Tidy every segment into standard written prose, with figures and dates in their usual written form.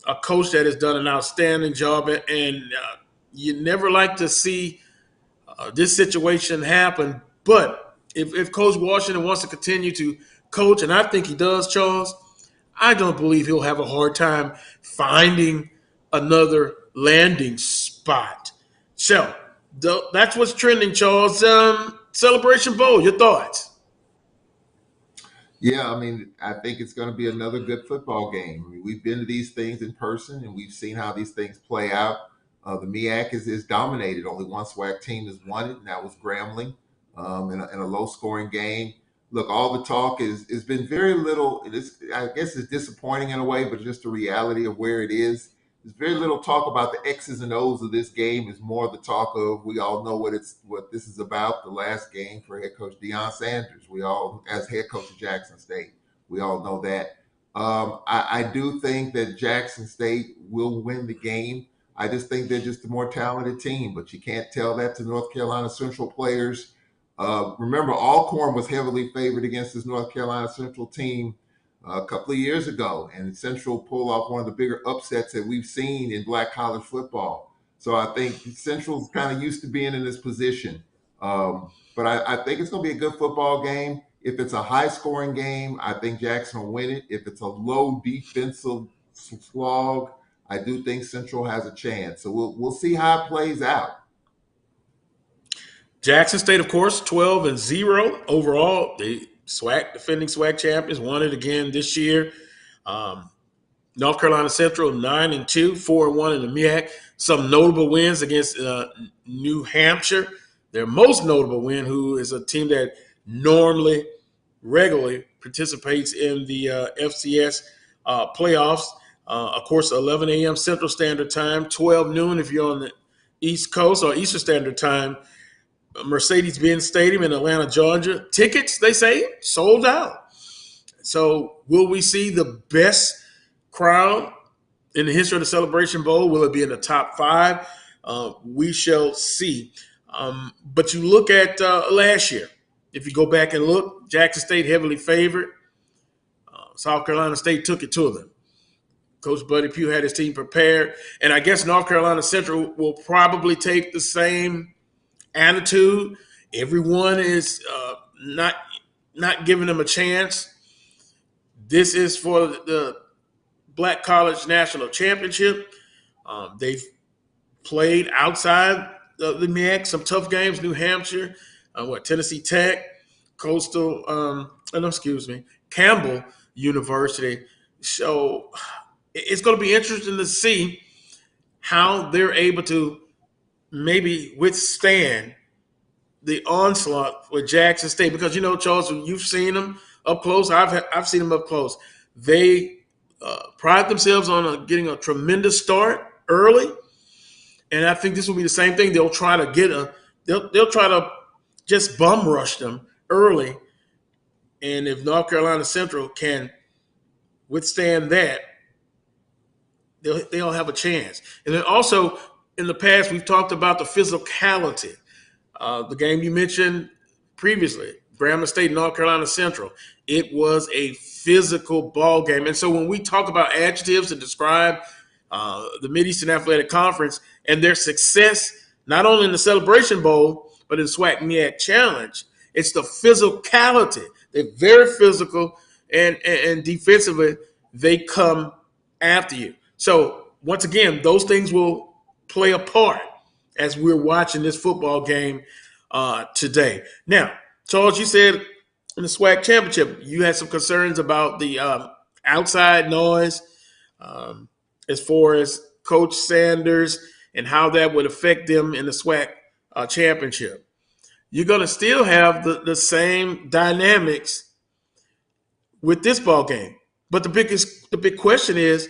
a coach that has done an outstanding job, and you never like to see this situation happen. But if Coach Washington wants to continue to coach, and I think he does, Charles, I don't believe he'll have a hard time finding another landing spot. So that's what's trending, Charles. Celebration Bowl, your thoughts? Yeah, I mean, I think it's going to be another good football game. I mean, we've been to these things in person, and we've seen how these things play out. The MEAC is dominated. Only one SWAC team has won it, and that was Grambling, in a low-scoring game. Look, all the talk has been very little. I guess it's disappointing in a way, but just the reality of where it is. There's very little talk about the X's and O's of this game. It's more the talk of we all know what this is about. The last game for head coach Deion Sanders. We all, as head coach of Jackson State, we all know that. I do think that Jackson State will win the game. I just think they're just a more talented team, but you can't tell that to North Carolina Central players. Remember, Alcorn was heavily favored against this North Carolina Central team a couple of years ago, and Central pulled off one of the bigger upsets that we've seen in black college football. So I think Central's kind of used to being in this position. But I think it's going to be a good football game. If it's a high-scoring game, I think Jackson will win it. If it's a low defensive slog, I do think Central has a chance. So we'll see how it plays out. Jackson State, of course, 12-0 overall. The defending SWAC champions, won it again this year. North Carolina Central 9-2, 4-1 in the MEAC. Some notable wins against New Hampshire. Their most notable win, who is a team that regularly participates in the FCS playoffs. Of course, 11 a.m. Central Standard Time, 12 noon if you're on the East Coast or Eastern Standard Time. Mercedes-Benz Stadium in Atlanta, Georgia. Tickets, they say, sold out. So will we see the best crowd in the history of the Celebration Bowl? Will it be in the top 5? We shall see. But you look at last year. If you go back and look, Jackson State heavily favored. South Carolina State took it to them. Coach Buddy Pugh had his team prepared. And I guess North Carolina Central will probably take the same attitude. Everyone is not giving them a chance. This is for the Black College National Championship. They've played outside the MEAC, some tough games. New Hampshire, Tennessee Tech, Campbell University. So it's going to be interesting to see how they're able to maybe withstand the onslaught with Jackson State, because Charles, you've seen them up close. I've seen them up close. They pride themselves on getting a tremendous start early, and I think this will be the same thing. They'll try to they'll try to just bum rush them early, and if North Carolina Central can withstand that, they'll have a chance. And then also, in the past, we've talked about the physicality. The game you mentioned previously, Grambling State, North Carolina Central, it was a physical ball game. And so when we talk about adjectives to describe the Mid-Eastern Athletic Conference and their success, not only in the Celebration Bowl, but in SWAC MEAC Challenge, it's the physicality. They're very physical, and defensively, they come after you. So once again, those things will play a part as we're watching this football game today. Now, Charles, you said in the SWAC championship, you had some concerns about the outside noise as far as Coach Sanders and how that would affect them in the SWAC championship. You're going to still have the same dynamics with this ball game. But the big question is,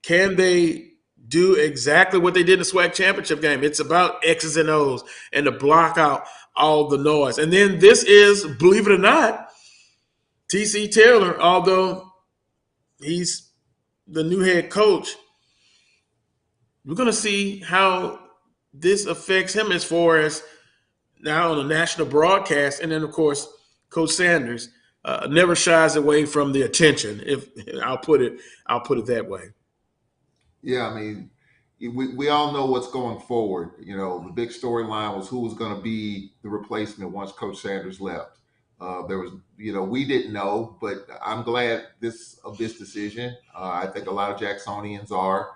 can they do exactly what they did in the SWAC championship game? It's about X's and O's and to block out all the noise. And then this is, believe it or not, T.C. Taylor, although he's the new head coach, we're going to see how this affects him as far as now on a national broadcast. And then, of course, Coach Sanders never shies away from the attention, if I'll put it that way. Yeah, I mean, we all know what's going forward. The big storyline was who was going to be the replacement once Coach Sanders left. There was, we didn't know, but I'm glad of this decision. I think a lot of Jacksonians are.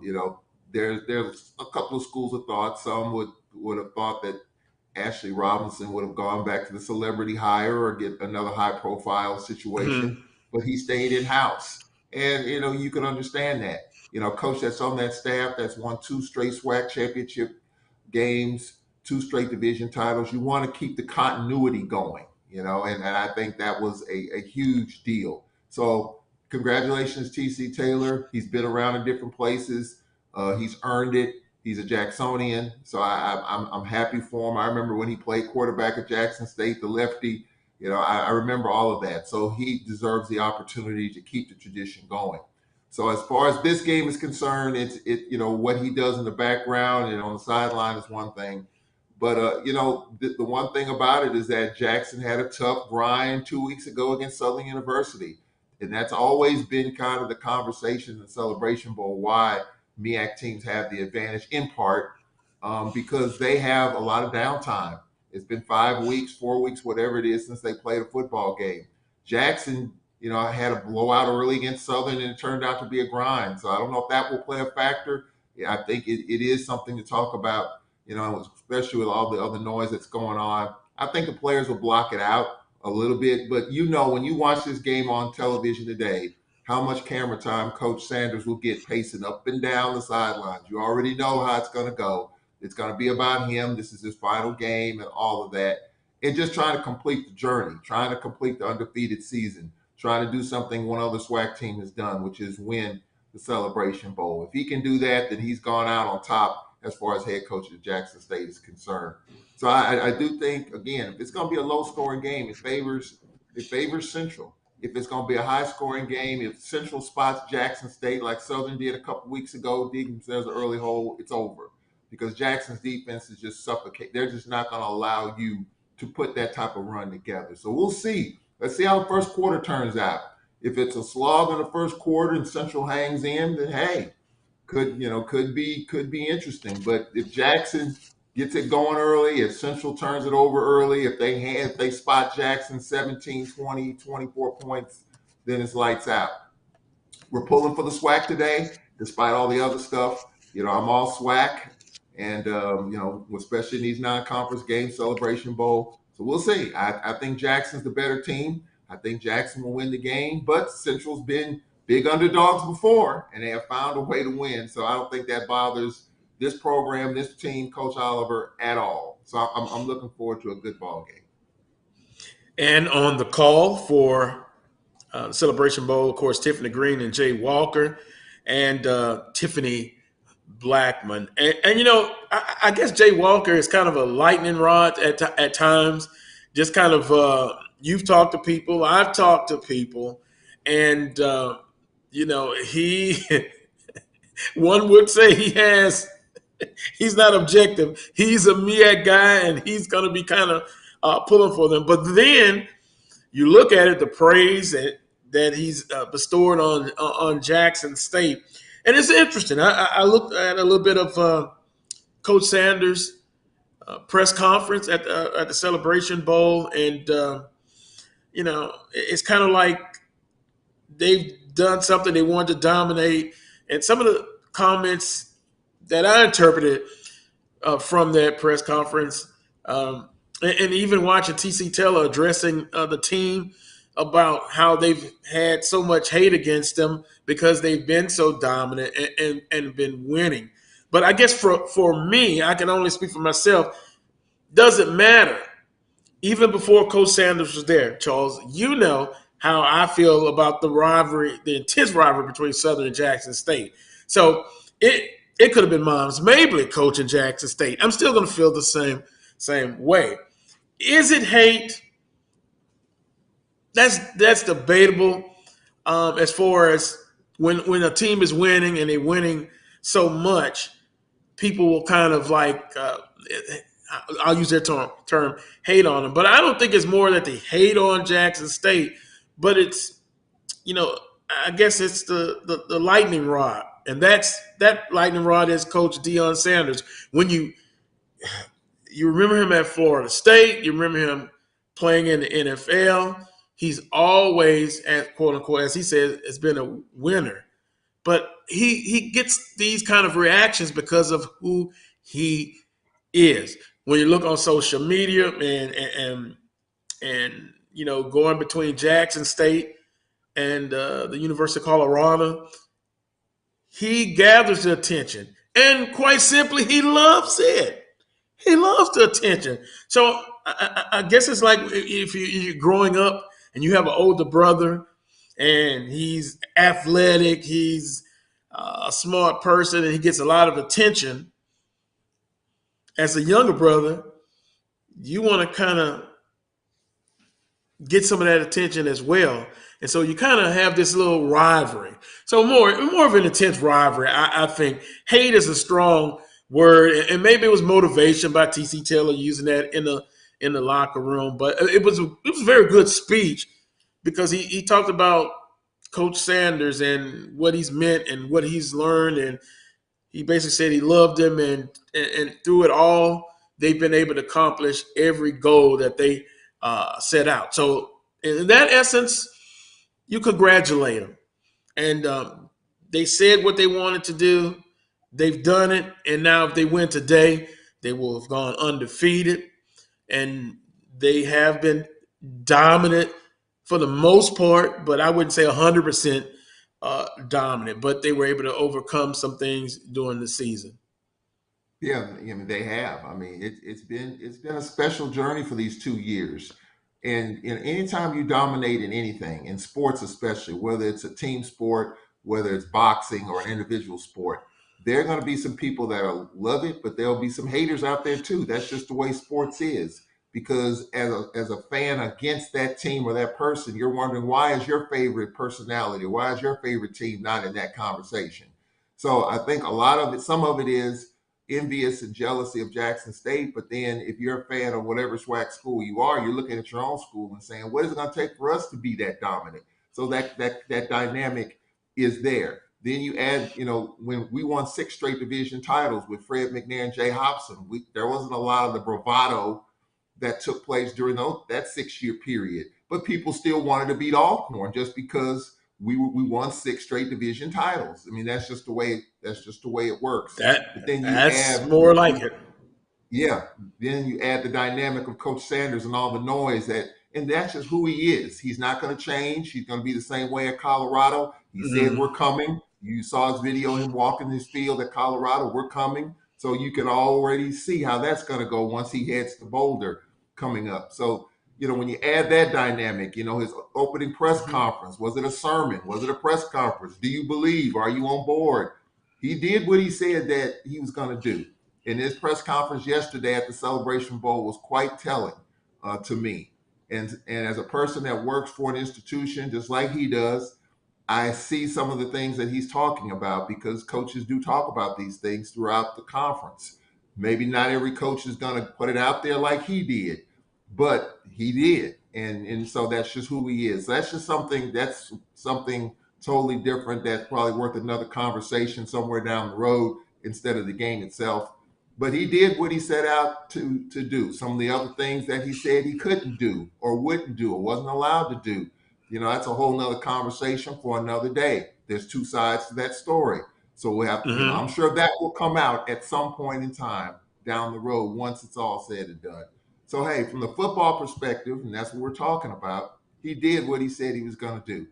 You know, there's a couple of schools of thought. Some would have thought that Ashley Robinson would have gone back to the celebrity hire or get another high profile situation, Mhm. but he stayed in house, and you can understand that. Coach that's on that staff that's won two straight SWAC championship games, two straight division titles. You want to keep the continuity going, and I think that was a huge deal. So, congratulations, TC Taylor. He's been around in different places, he's earned it. He's a Jacksonian, so I'm happy for him. I remember when he played quarterback at Jackson State, the lefty. I remember all of that. So he deserves the opportunity to keep the tradition going. So as far as this game is concerned, what he does in the background and on the sideline is one thing, but the one thing about it is that Jackson had a tough grind 2 weeks ago against Southern University, and that's always been kind of the conversation in the Celebration Bowl why MEAC teams have the advantage in part because they have a lot of downtime. It's been 5 weeks, 4 weeks, whatever it is since they played a football game. Jackson I had a blowout early against Southern, and it turned out to be a grind. So I don't know if that will play a factor. Yeah, I think it is something to talk about, especially with all the other noise that's going on. I think the players will block it out a little bit. But when you watch this game on television today, how much camera time Coach Sanders will get pacing up and down the sidelines. You already know how it's going to go. It's going to be about him. This is his final game and all of that. And just trying to complete the journey, trying to complete the undefeated season, trying to do something one other SWAC team has done, which is win the Celebration Bowl. If he can do that, then he's gone out on top as far as head coach of Jackson State is concerned. So I do think, again, if it's going to be a low scoring game, it favors Central. If it's going to be a high scoring game, if Central spots Jackson State like Southern did a couple weeks ago, dig themselves an early hole, it's over because Jackson's defense is just suffocate. They're just not going to allow you to put that type of run together. So we'll see. Let's see how the first quarter turns out. If it's a slog in the first quarter and Central hangs in, then hey, could be interesting. But if Jackson gets it going early, if Central turns it over early, if they spot Jackson 17, 20, 24 points, then it's lights out. We're pulling for the SWAC today, despite all the other stuff. I'm all SWAC, and especially in these non-conference games, Celebration Bowl. So we'll see. I think Jackson's the better team. I think Jackson will win the game, but Central's been big underdogs before, and they have found a way to win. So I don't think that bothers this program, this team, Coach Oliver at all. So I'm looking forward to a good ball game. And on the call for Celebration Bowl, of course, Tiffany Green and Jay Walker and Tiffany Blackman. And I guess Jay Walker is kind of a lightning rod at times. Just kind of, you've talked to people, I've talked to people, and, he, one would say he's not objective. He's a MEAC guy, and he's going to be kind of pulling for them. But then you look at it, the praise that he's bestowed on Jackson State, and it's interesting. I looked at a little bit of Coach Sanders' press conference at the Celebration Bowl, and it's kind of like they've done something they wanted to dominate, and some of the comments that I interpreted from that press conference. And even watching TC Taylor addressing the team about how they've had so much hate against them because they've been so dominant and been winning. But I guess for me, I can only speak for myself, doesn't matter. Even before Coach Sanders was there, Charles, you know how I feel about the rivalry, the intense rivalry between Southern and Jackson State. So it could have been Moms Mabley coaching Jackson State. I'm still going to feel the same way. Is it hate? That's debatable. As far as when a team is winning and they're winning so much, people will kind of like I'll use their term hate on them. But I don't think it's more that they hate on Jackson State, but it's I guess it's the lightning rod. And that lightning rod is Coach Deion Sanders. When you remember him at Florida State, you remember him playing in the NFL. He's always, as quote unquote, as he says, has been a winner. But he gets these kind of reactions because of who he is. When you look on social media and going between Jackson State and the University of Colorado, he gathers the attention, and quite simply, he loves it. He loves the attention. So I guess it's like if you're growing up and you have an older brother, and he's athletic, he's a smart person, and he gets a lot of attention. As a younger brother, you want to kind of get some of that attention as well. And so you kind of have this little rivalry. So more of an intense rivalry. I think hate is a strong word, and maybe it was motivation by TC Taylor using that in the locker room. But it was a very good speech because he talked about Coach Sanders and what he's meant and what he's learned, and he basically said he loved him, and through it all, they've been able to accomplish every goal that they set out. So in that essence, you congratulate them. And they said what they wanted to do. They've done it. And now if they win today, they will have gone undefeated. And they have been dominant for the most part, but I wouldn't say 100% dominant. But they were able to overcome some things during the season. Yeah, I mean they have. I mean it's been a special journey for these 2 years, and anytime you dominate in anything, in sports especially, whether it's a team sport, whether it's boxing or an individual sport, there are going to be some people that'll love it, but there'll be some haters out there too. That's just the way sports is. Because as a fan against that team or that person, you're wondering why is your favorite personality, why is your favorite team not in that conversation? So I think a lot of it, some of it is envious and jealousy of Jackson State. But then if you're a fan of whatever SWAC school you are, you're looking at your own school and saying, what is it going to take for us to be that dominant? So that dynamic is there. Then you add, when we won 6 straight division titles with Fred McNair and Jay Hobson, there wasn't a lot of the bravado that took place during that 6-year period. But people still wanted to beat Alcorn just because we won 6 straight division titles. I mean, that's just the way it works. But then you That's add, more like it. yeah, then you add the dynamic of Coach Sanders and all the noise and that's just who he is. He's not going to change. He's going to be the same way at Colorado. He said, Mhm. we're coming. You saw his video, him walking his field at Colorado. We're coming. So you can already see how that's going to go once he heads to Boulder coming up. So, when you add that dynamic, his opening press Mhm. conference, was it a sermon? Was it a press conference? Do you believe? Are you on board? He did what he said that he was going to do. And his press conference yesterday at the Celebration Bowl was quite telling to me. And as a person that works for an institution just like he does, I see some of the things that he's talking about because coaches do talk about these things throughout the conference. Maybe not every coach is going to put it out there like he did, but he did. And so that's just who he is. So that's something totally different that's probably worth another conversation somewhere down the road instead of the game itself. But he did what he set out to do. Some of the other things that he said he couldn't do or wouldn't do or wasn't allowed to do, that's a whole nother conversation for another day. There's 2 sides to that story. So we have, I'm Mhm. sure that will come out at some point in time down the road once it's all said and done. So hey, from the football perspective, and that's what we're talking about, he did what he said he was going to do.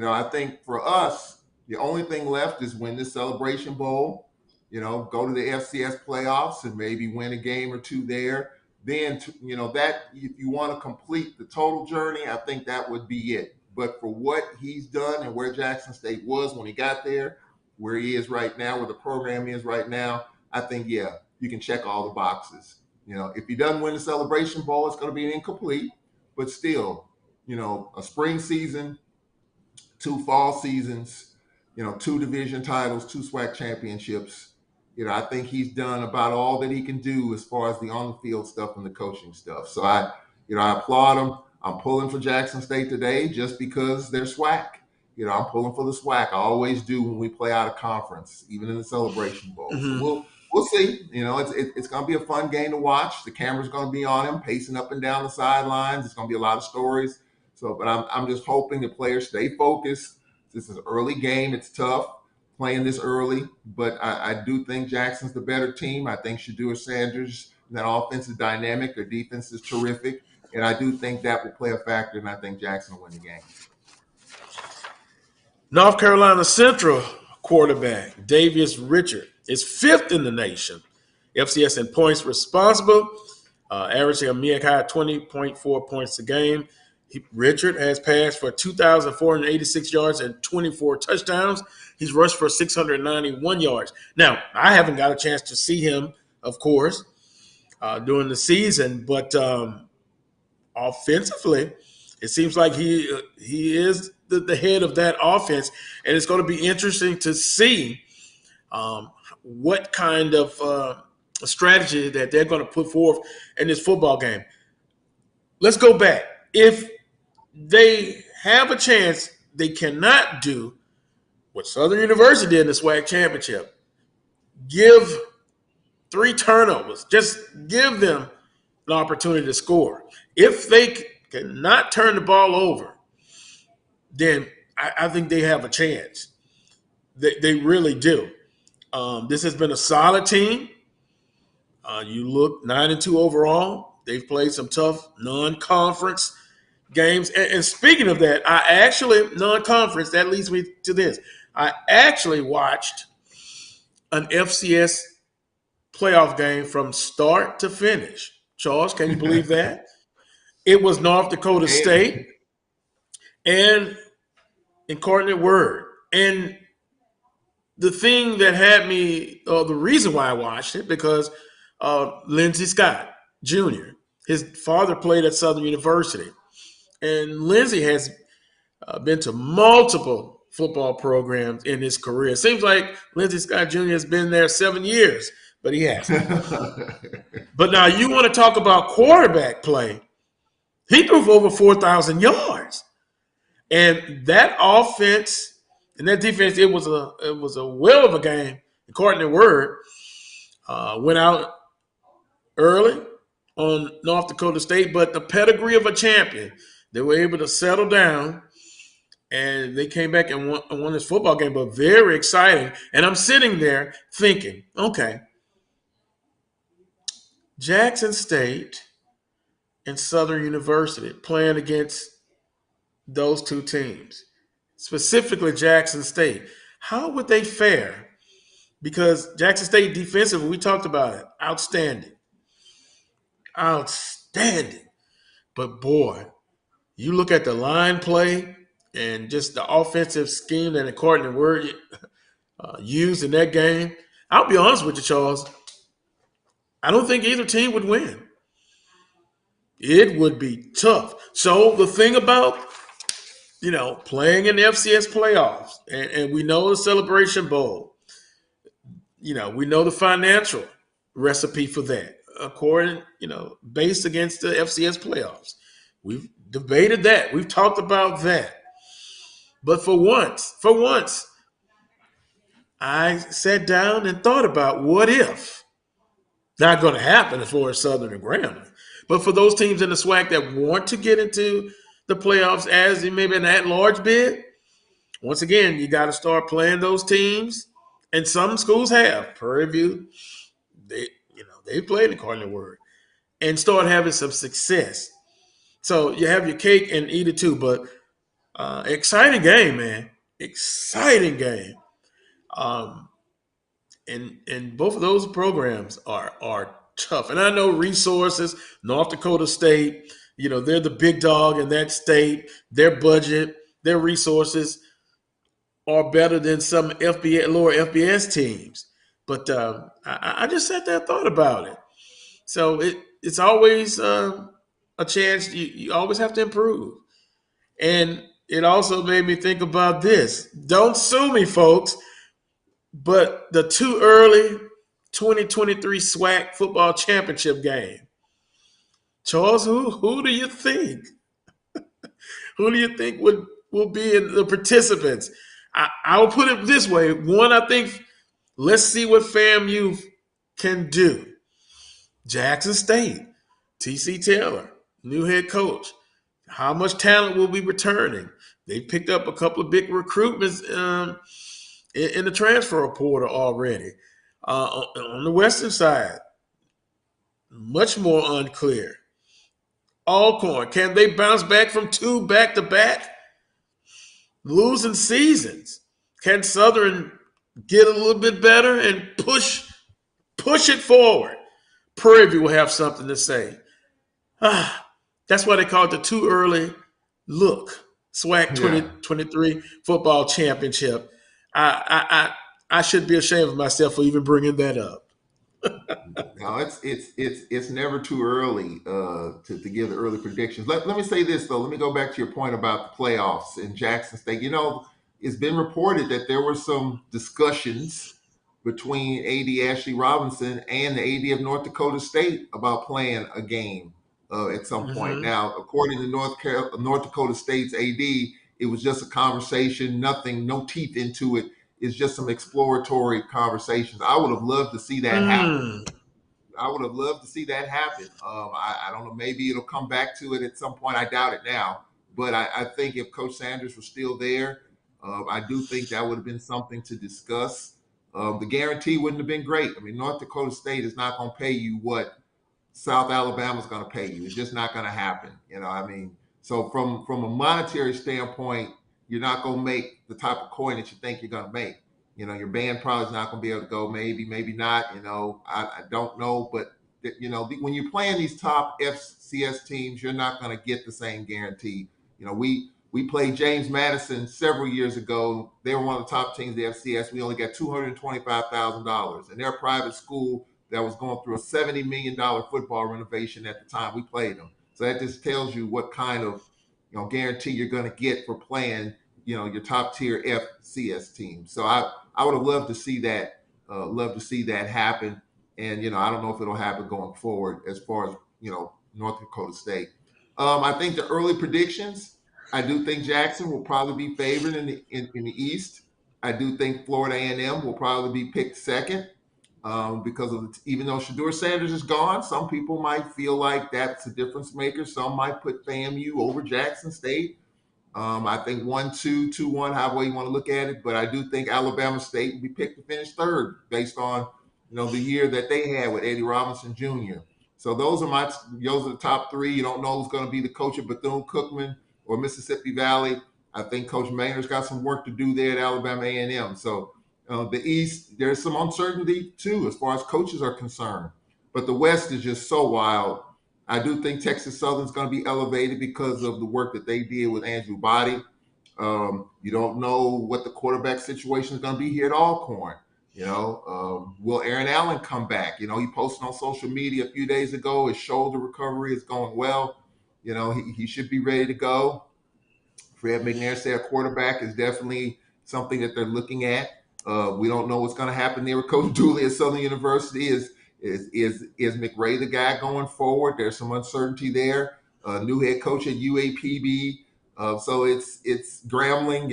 I think for us, the only thing left is win this Celebration Bowl, go to the FCS playoffs and maybe win a game or two there. Then, that if you want to complete the total journey, I think that would be it. But for what he's done and where Jackson State was when he got there, where he is right now, where the program is right now, I think, yeah, you can check all the boxes. If he doesn't win the Celebration Bowl, it's going to be incomplete. But still, a spring season, 2 fall seasons, 2 division titles, 2 SWAC championships. I think he's done about all that he can do as far as the on the field stuff and the coaching stuff. So I applaud him. I'm pulling for Jackson State today just because they're SWAC. I'm pulling for the SWAC. I always do when we play out of conference, even in the Celebration Bowl. So Mm-hmm. we'll see. It's going to be a fun game to watch. The camera's going to be on him, pacing up and down the sidelines. It's going to be a lot of stories. So, but I'm just hoping the players stay focused. This is an early game. It's tough playing this early, but I do think Jackson's the better team. I think Shedeur Sanders, that offensive dynamic, their defense is terrific. And I do think that will play a factor, and I think Jackson will win the game. North Carolina Central quarterback Davius Richard is 5th in the nation. FCS in points responsible, averaging a MEAC high of 20.4 points a game. Richard has passed for 2,486 yards and 24 touchdowns. He's rushed for 691 yards. Now, I haven't got a chance to see him, of course, during the season, but offensively, it seems like he is the head of that offense, and it's going to be interesting to see what kind of strategy that they're going to put forth in this football game. Let's go back. If they have a chance, they cannot do what Southern University did in the SWAC championship. Give 3 turnovers. Just give them an opportunity to score. If they cannot turn the ball over, then I think they have a chance. They really do. This has been a solid team. You look 9-2 overall. They've played some tough non-conference games. And speaking of that, non-conference, that leads me to this. I actually watched an FCS playoff game from start to finish. Charles, can you believe that? It was North Dakota State and Incarnate Word. And the thing that had me, the reason why I watched it, because Lindsey Scott Jr., his father played at Southern University. And Lindsey has been to multiple football programs in his career. It seems like Lindsey Scott Jr. has been there 7 years, but he hasn't. But now you want to talk about quarterback play. He threw for over 4,000 yards. And that offense and that defense, it was a well of a game. According to Word, went out early on North Dakota State, but the pedigree of a champion. They were able to settle down, and they came back and won this football game, but very exciting. And I'm sitting there thinking, okay, Jackson State and Southern University playing against those two teams, specifically Jackson State. How would they fare? Because Jackson State defensively, we talked about it, outstanding. But boy, you look at the line play and just the offensive scheme that according to Word used in that game. I'll be honest with you, Charles. I don't think either team would win. It would be tough. So the thing about, playing in the FCS playoffs, and we know the Celebration Bowl, we know the financial recipe for that, according, based against the FCS playoffs. We've debated that. We've talked about that. But for once, I sat down and thought about what if. Not going to happen as far as Southern and Grambling. But for those teams in the SWAC that want to get into the playoffs as maybe an at-large bid, once again, you got to start playing those teams. And some schools have. Prairie View, they played in Cardinal Word and start having some success. So you have your cake and eat it too. But exciting game, man. Exciting game. And both of those programs are tough. And I know resources, North Dakota State, they're the big dog in that state. Their budget, their resources are better than some lower FBS teams. But I just sat there and thought about it. So it's always a chance. You always have to improve. And it also made me think about this. Don't sue me, folks. But the too early 2023 SWAC football championship game. Charles, who do you think? Who do you think would will be in the participants. I will put it this way. One, I think, let's see what FAMU can do. Jackson State, TC Taylor, new head coach. How much talent will be returning? They picked up a couple of big recruitments in the transfer portal already. On the western side, much more unclear. Alcorn, can they bounce back from 2 back-to-back losing seasons? Can Southern get a little bit better and push it forward? Prairie View will have something to say. That's why they call it the too early look. SWAC Yeah. 2023 football championship. I should be ashamed of myself for even bringing that up. No, it's never too early to give the early predictions. Let me say this though. Let me go back to your point about the playoffs in Jackson State. It's been reported that there were some discussions between AD Ashley Robinson and the AD of North Dakota State about playing a game at some point. Mm-hmm. Now, according to North Dakota State's AD, it was just a conversation, nothing, no teeth into it. It's just some exploratory conversations. I would have loved to see that happen. I would have loved to see that happen. I don't know. Maybe it'll come back to it at some point. I doubt it now. But I think if Coach Sanders was still there, I do think that would have been something to discuss. The guarantee wouldn't have been great. I mean, North Dakota State is not going to pay you what South Alabama's going to pay you. It's just not going to happen. So from a monetary standpoint, you're not going to make the type of coin that you think you're going to make. Your band probably is not going to be able to go. Maybe not. I don't know. But when you're playing these top FCS teams, you're not going to get the same guarantee. We played James Madison several years ago. They were one of the top teams in the FCS. We only got $225,000, and they're a private school that was going through a $70 million football renovation at the time we played them. So that just tells you what kind of guarantee you're going to get for playing your top tier FCS team. So I would have loved to see that. Love to see that happen. And I don't know if it'll happen going forward as far as North Dakota State. I think the early predictions. I do think Jackson will probably be favored in the East. I do think Florida A&M will probably be picked second because of even though Shedeur Sanders is gone, some people might feel like that's a difference maker. Some might put FAMU over Jackson State. I think 1-2, 2-1, however you want to look at it. But I do think Alabama State will be picked to finish third based on the year that they had with Eddie Robinson Jr. So those are the top three. You don't know who's going to be the coach of Bethune-Cookman or Mississippi Valley. I think Coach Maynard's got some work to do there at Alabama A&M. So the East, there's some uncertainty too as far as coaches are concerned. But the West is just so wild. I do think Texas Southern's going to be elevated because of the work that they did with Andrew Body. You don't know what the quarterback situation is going to be here at Alcorn. Will Aaron Allen come back? He posted on social media a few days ago. His shoulder recovery is going well. He should be ready to go. Fred McNair said a quarterback is definitely something that they're looking at. We don't know what's going to happen there with Coach Dooley at Southern University. Is McRae the guy going forward? There's some uncertainty there. New head coach at UAPB. So it's Grambling.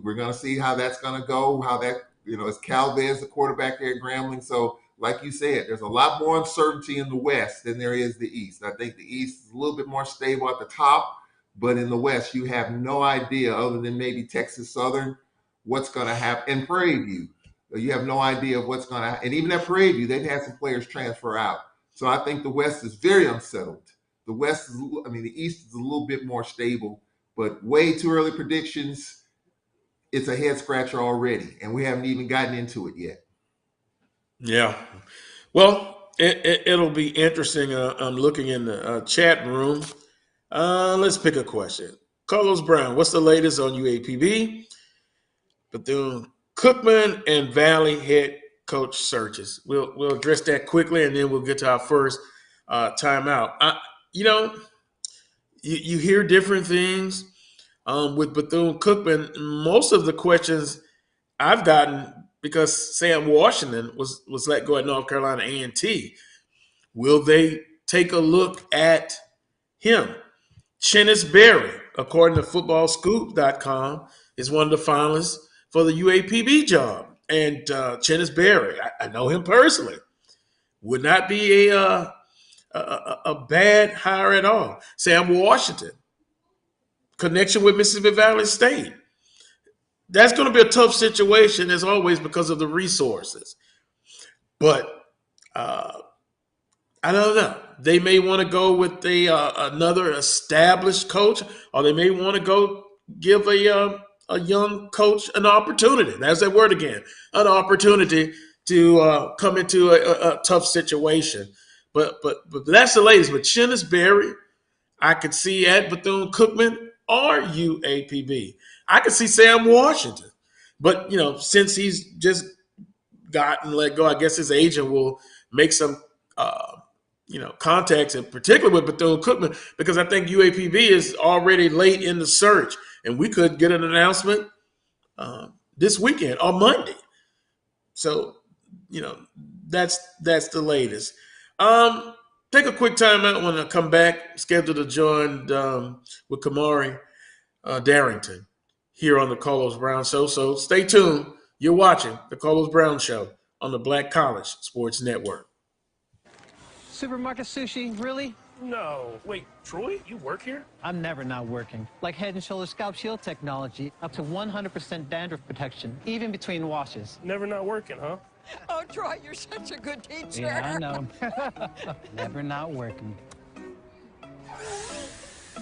We're going to see how that's going to go. How that is Calvez the quarterback there at Grambling. So like you said, there's a lot more uncertainty in the West than there is the East. I think the East is a little bit more stable at the top, but in the West, you have no idea other than maybe Texas Southern what's going to happen. And Prairie View, you have no idea of what's going to happen. And even at Prairie View, they've had some players transfer out. So I think the West is very unsettled. The East is a little bit more stable, but way too early predictions. It's a head scratcher already, and we haven't even gotten into it yet. Yeah. Well, it'll be interesting. I'm looking in the chat room. Let's pick a question. Carlos Brown, what's the latest on UAPB? Bethune-Cookman and Valley head coach searches. We'll address that quickly, and then we'll get to our first timeout. You hear different things with Bethune-Cookman. Most of the questions I've gotten because Sam Washington was let go at North Carolina A&T. Will they take a look at him? Chennis Berry, according to footballscoop.com, is one of the finalists for the UAPB job. And Chennis Berry, I know him personally, would not be a bad hire at all. Sam Washington, connection with Mississippi Valley State. That's going to be a tough situation, as always, because of the resources. But I don't know. They may want to go with another established coach, or they may want to go give a young coach an opportunity. There's that word again, an opportunity to come into a tough situation. But that's the latest. But Chennis Berry, I could see at Bethune-Cookman or UAPB. I could see Sam Washington. But, since he's just gotten let go, I guess his agent will make some contacts, and particularly with Bethune-Cookman, because I think UAPB is already late in the search, and we could get an announcement this weekend or Monday. So, that's the latest. Take a quick time out. When I come back, scheduled to join with Kamari Darrington here on the Carlos Brown Show. So stay tuned. You're watching the Carlos Brown Show on the Black College Sports Network. Supermarket sushi, really? No. Wait, Troy, you work here? I'm never not working. Like Head & Shoulders Scalp Shield technology, up to 100% dandruff protection, even between washes. Never not working, huh? Oh, Troy, you're such a good teacher. Yeah, I know. Never not working.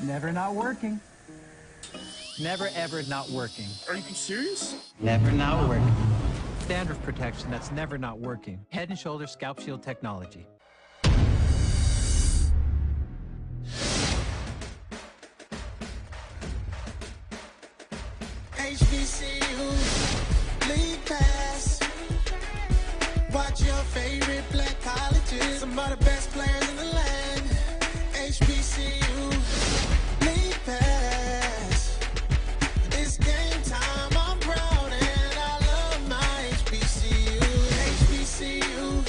Never not working. Never, ever not working. Are you serious? Never not working. Dandruff protection that's never not working. Head & Shoulders Scalp Shield technology. HBCU League Pass. Watch your favorite black colleges. Some of the best players in the land. HBCU League Pass. It's game time. I'm proud and I love my HBCU. HBCU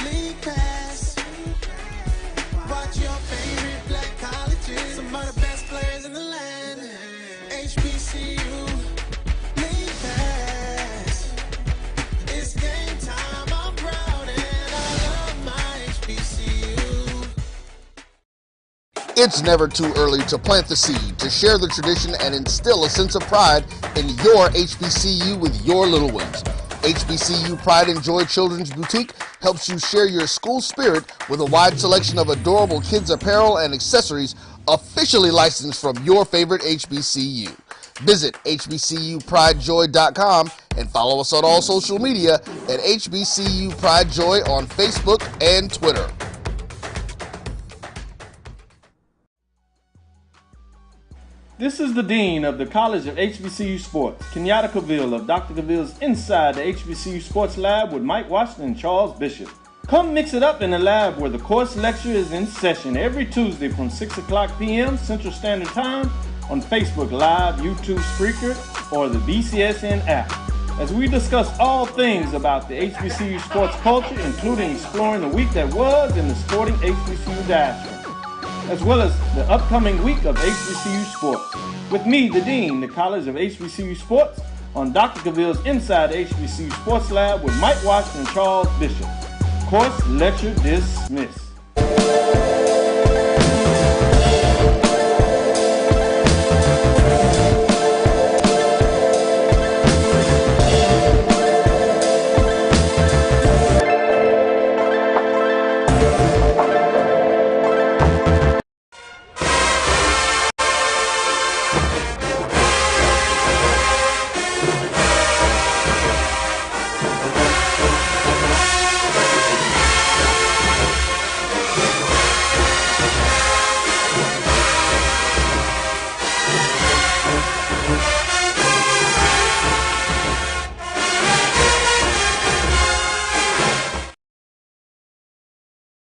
League Pass. Watch your favorite black colleges. Some of the best players in the land. HBCU. It's never too early to plant the seed, to share the tradition, and instill a sense of pride in your HBCU with your little ones. HBCU Pride and Joy Children's Boutique helps you share your school spirit with a wide selection of adorable kids apparel and accessories officially licensed from your favorite HBCU. Visit hbcupridejoy.com and follow us on all social media at HBCU Pride Joy on Facebook and Twitter. This is the Dean of the College of HBCU Sports, Kenyatta Cavill of Dr. Cavill's Inside the HBCU Sports Lab with Mike Washington and Charles Bishop. Come mix it up in the lab where the course lecture is in session every Tuesday from 6 o'clock p.m. Central Standard Time on Facebook Live, YouTube Spreaker, or the BCSN app, as we discuss all things about the HBCU sports culture, including exploring the week that was in the sporting HBCU diaspora, as well as the upcoming week of HBCU sports. With me, the Dean, the College of HBCU Sports, on Dr. Cavill's Inside the HBCU Sports Lab with Mike Washington and Charles Bishop. Course lecture dismissed.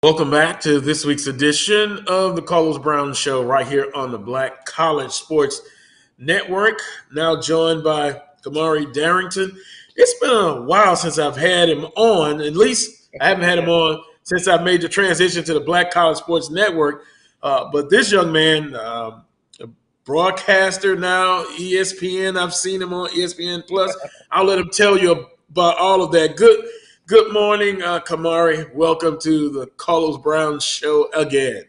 Welcome back to this week's edition of the Carlos Brown Show right here on the Black College Sports Network. Now joined by Kamari Darrington. It's been a while since I've had him on. At least I haven't had him on since I made the transition to the Black College Sports Network. But this young man, broadcaster now, ESPN. I've seen him on ESPN Plus. I'll let him tell you about all of that. Good morning, Kamari. Welcome to the Carlos Brown Show again.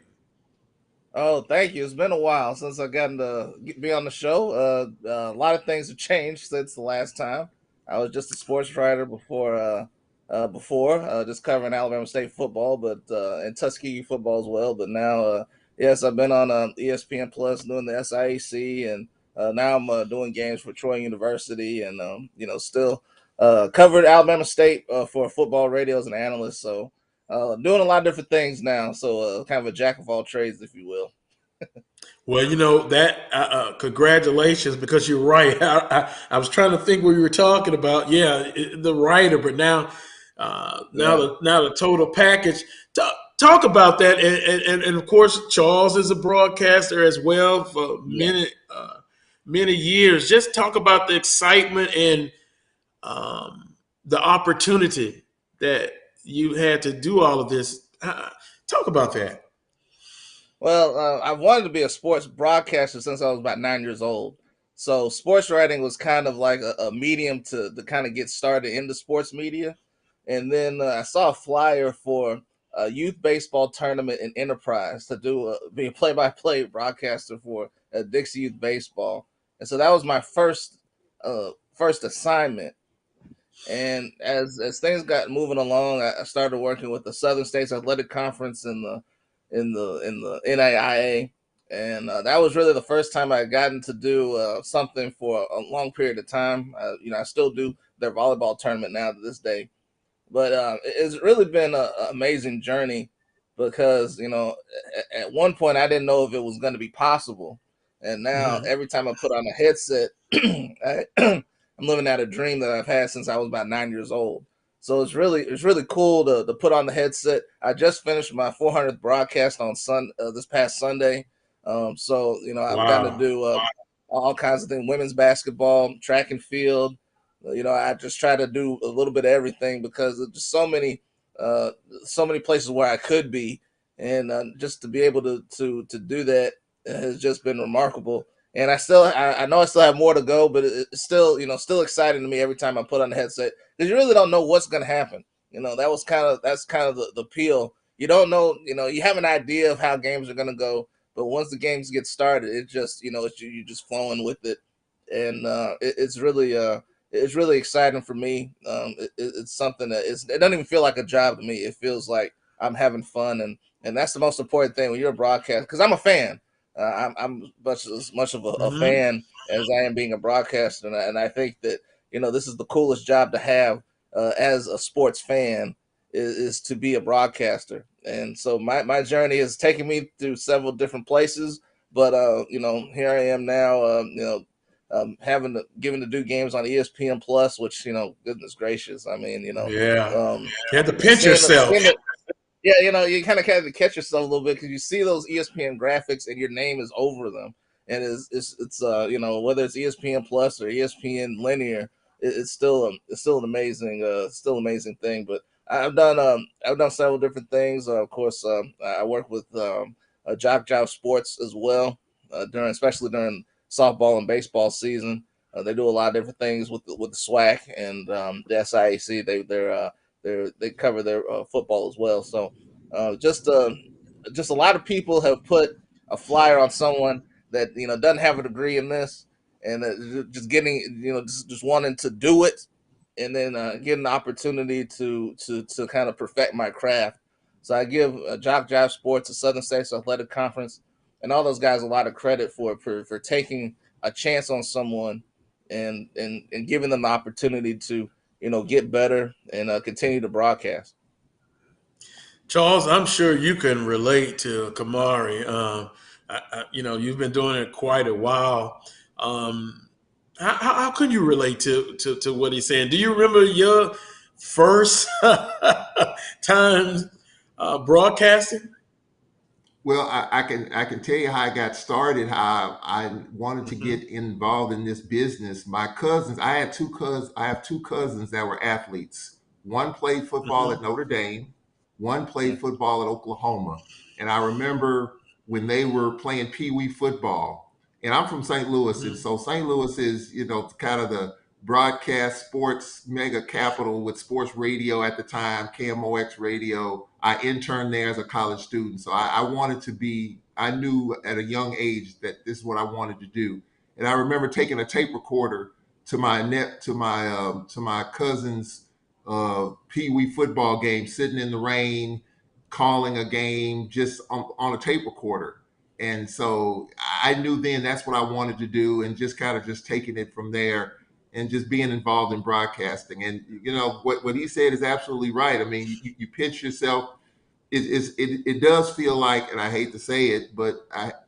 Oh, thank you. It's been a while since I've gotten to be on the show. A lot of things have changed since the last time. I was just a sports writer before just covering Alabama State football, but and Tuskegee football as well. But now, yes, I've been on ESPN Plus doing the SIAC, and now I'm doing games for Troy University, and still covered Alabama State for football radio as an analyst. So doing a lot of different things now. So kind of a jack of all trades, if you will. Well, that congratulations, because you're right. I was trying to think what you were talking about. Yeah, the writer, but now Yeah. the total package. Talk about that, and of course, Charles is a broadcaster as well for Yes. many years. Just talk about the excitement and the opportunity that you had to do all of this. Talk about that. Well, I wanted to be a sports broadcaster since I was about 9 years old. So sports writing was kind of like a medium to kind of get started into sports media. And then I saw a flyer for a youth baseball tournament in Enterprise to be a play-by-play broadcaster for Dixie Youth Baseball. And so that was my first assignment. And as things got moving along, I started working with the Southern States Athletic Conference in the NAIA, and that was really the first time I had gotten to do something for a long period of time. I still do their volleyball tournament now to this day, but it's really been an amazing journey because at one point I didn't know if it was going to be possible, and now Mhm. every time I put on a headset, I'm living out a dream that I've had since I was about 9 years old. So it's really cool to put on the headset. I just finished my 400th broadcast on this past Sunday. So I've gotten to Wow. do all kinds of things: women's basketball, track and field. I just try to do a little bit of everything because there's just uh, so many places where I could be, and just to be able to do that has just been remarkable. And I know I still have more to go, but it's still still exciting to me every time I put on the headset because you really don't know what's going to happen. That's kind of the appeal. You don't know, you have an idea of how games are going to go, but once the games get started, it just you're just flowing with it, and it's really exciting for me. It's something it doesn't even feel like a job to me. It feels like I'm having fun, and that's the most important thing when you're a broadcaster. Because I'm a fan. I'm much as much of a Mhm. fan as I am being a broadcaster, and I think that this is the coolest job to have as a sports fan is to be a broadcaster. And so my journey is taking me through several different places, but here I am now. Having given to do games on ESPN Plus, which goodness gracious, I mean, Yeah. um, You had to pinch seeing yourself. it, yeah, you kind of have to catch yourself a little bit because you see those ESPN graphics and your name is over them, and it's whether it's ESPN Plus or ESPN Linear, it's still an amazing thing. But I've done several different things. Of course, I work with Job Sports as well especially during softball and baseball season. They do a lot of different things with the SWAC and the SIAC. They cover their football as well. So uh, just uh, just a lot of people have put a flyer on someone that doesn't have a degree in this, and just getting just wanting to do it, and then getting the opportunity to kind of perfect my craft. So I give Job Sports, the Southern States Athletic Conference, and all those guys a lot of credit for taking a chance on someone and giving them the opportunity to get better and continue to broadcast. Charles, I'm sure you can relate to Kamari. You've been doing it quite a while. Um, how can you relate to what he's saying? Do you remember your first time broadcasting? Well, I can tell you how I got started. How I wanted to Hmm. get involved in this business. My cousins, I had two cousins. I have two cousins that were athletes. One played football Hmm. at Notre Dame. One played football at Oklahoma. And I remember when they were playing Pee Wee football, and I'm from St. Louis, and so St. Louis is, kind of the broadcast sports mega capital with sports radio at the time, KMOX radio. I interned there as a college student, so I knew at a young age that this is what I wanted to do. And I remember taking a tape recorder to my cousin's pee wee football game, sitting in the rain, calling a game just on a tape recorder. And so I knew then that's what I wanted to do, and just kind of just taking it from there and just being involved in broadcasting. And what he said is absolutely right. I mean, you pitch yourself. It does feel like, and I hate to say it, but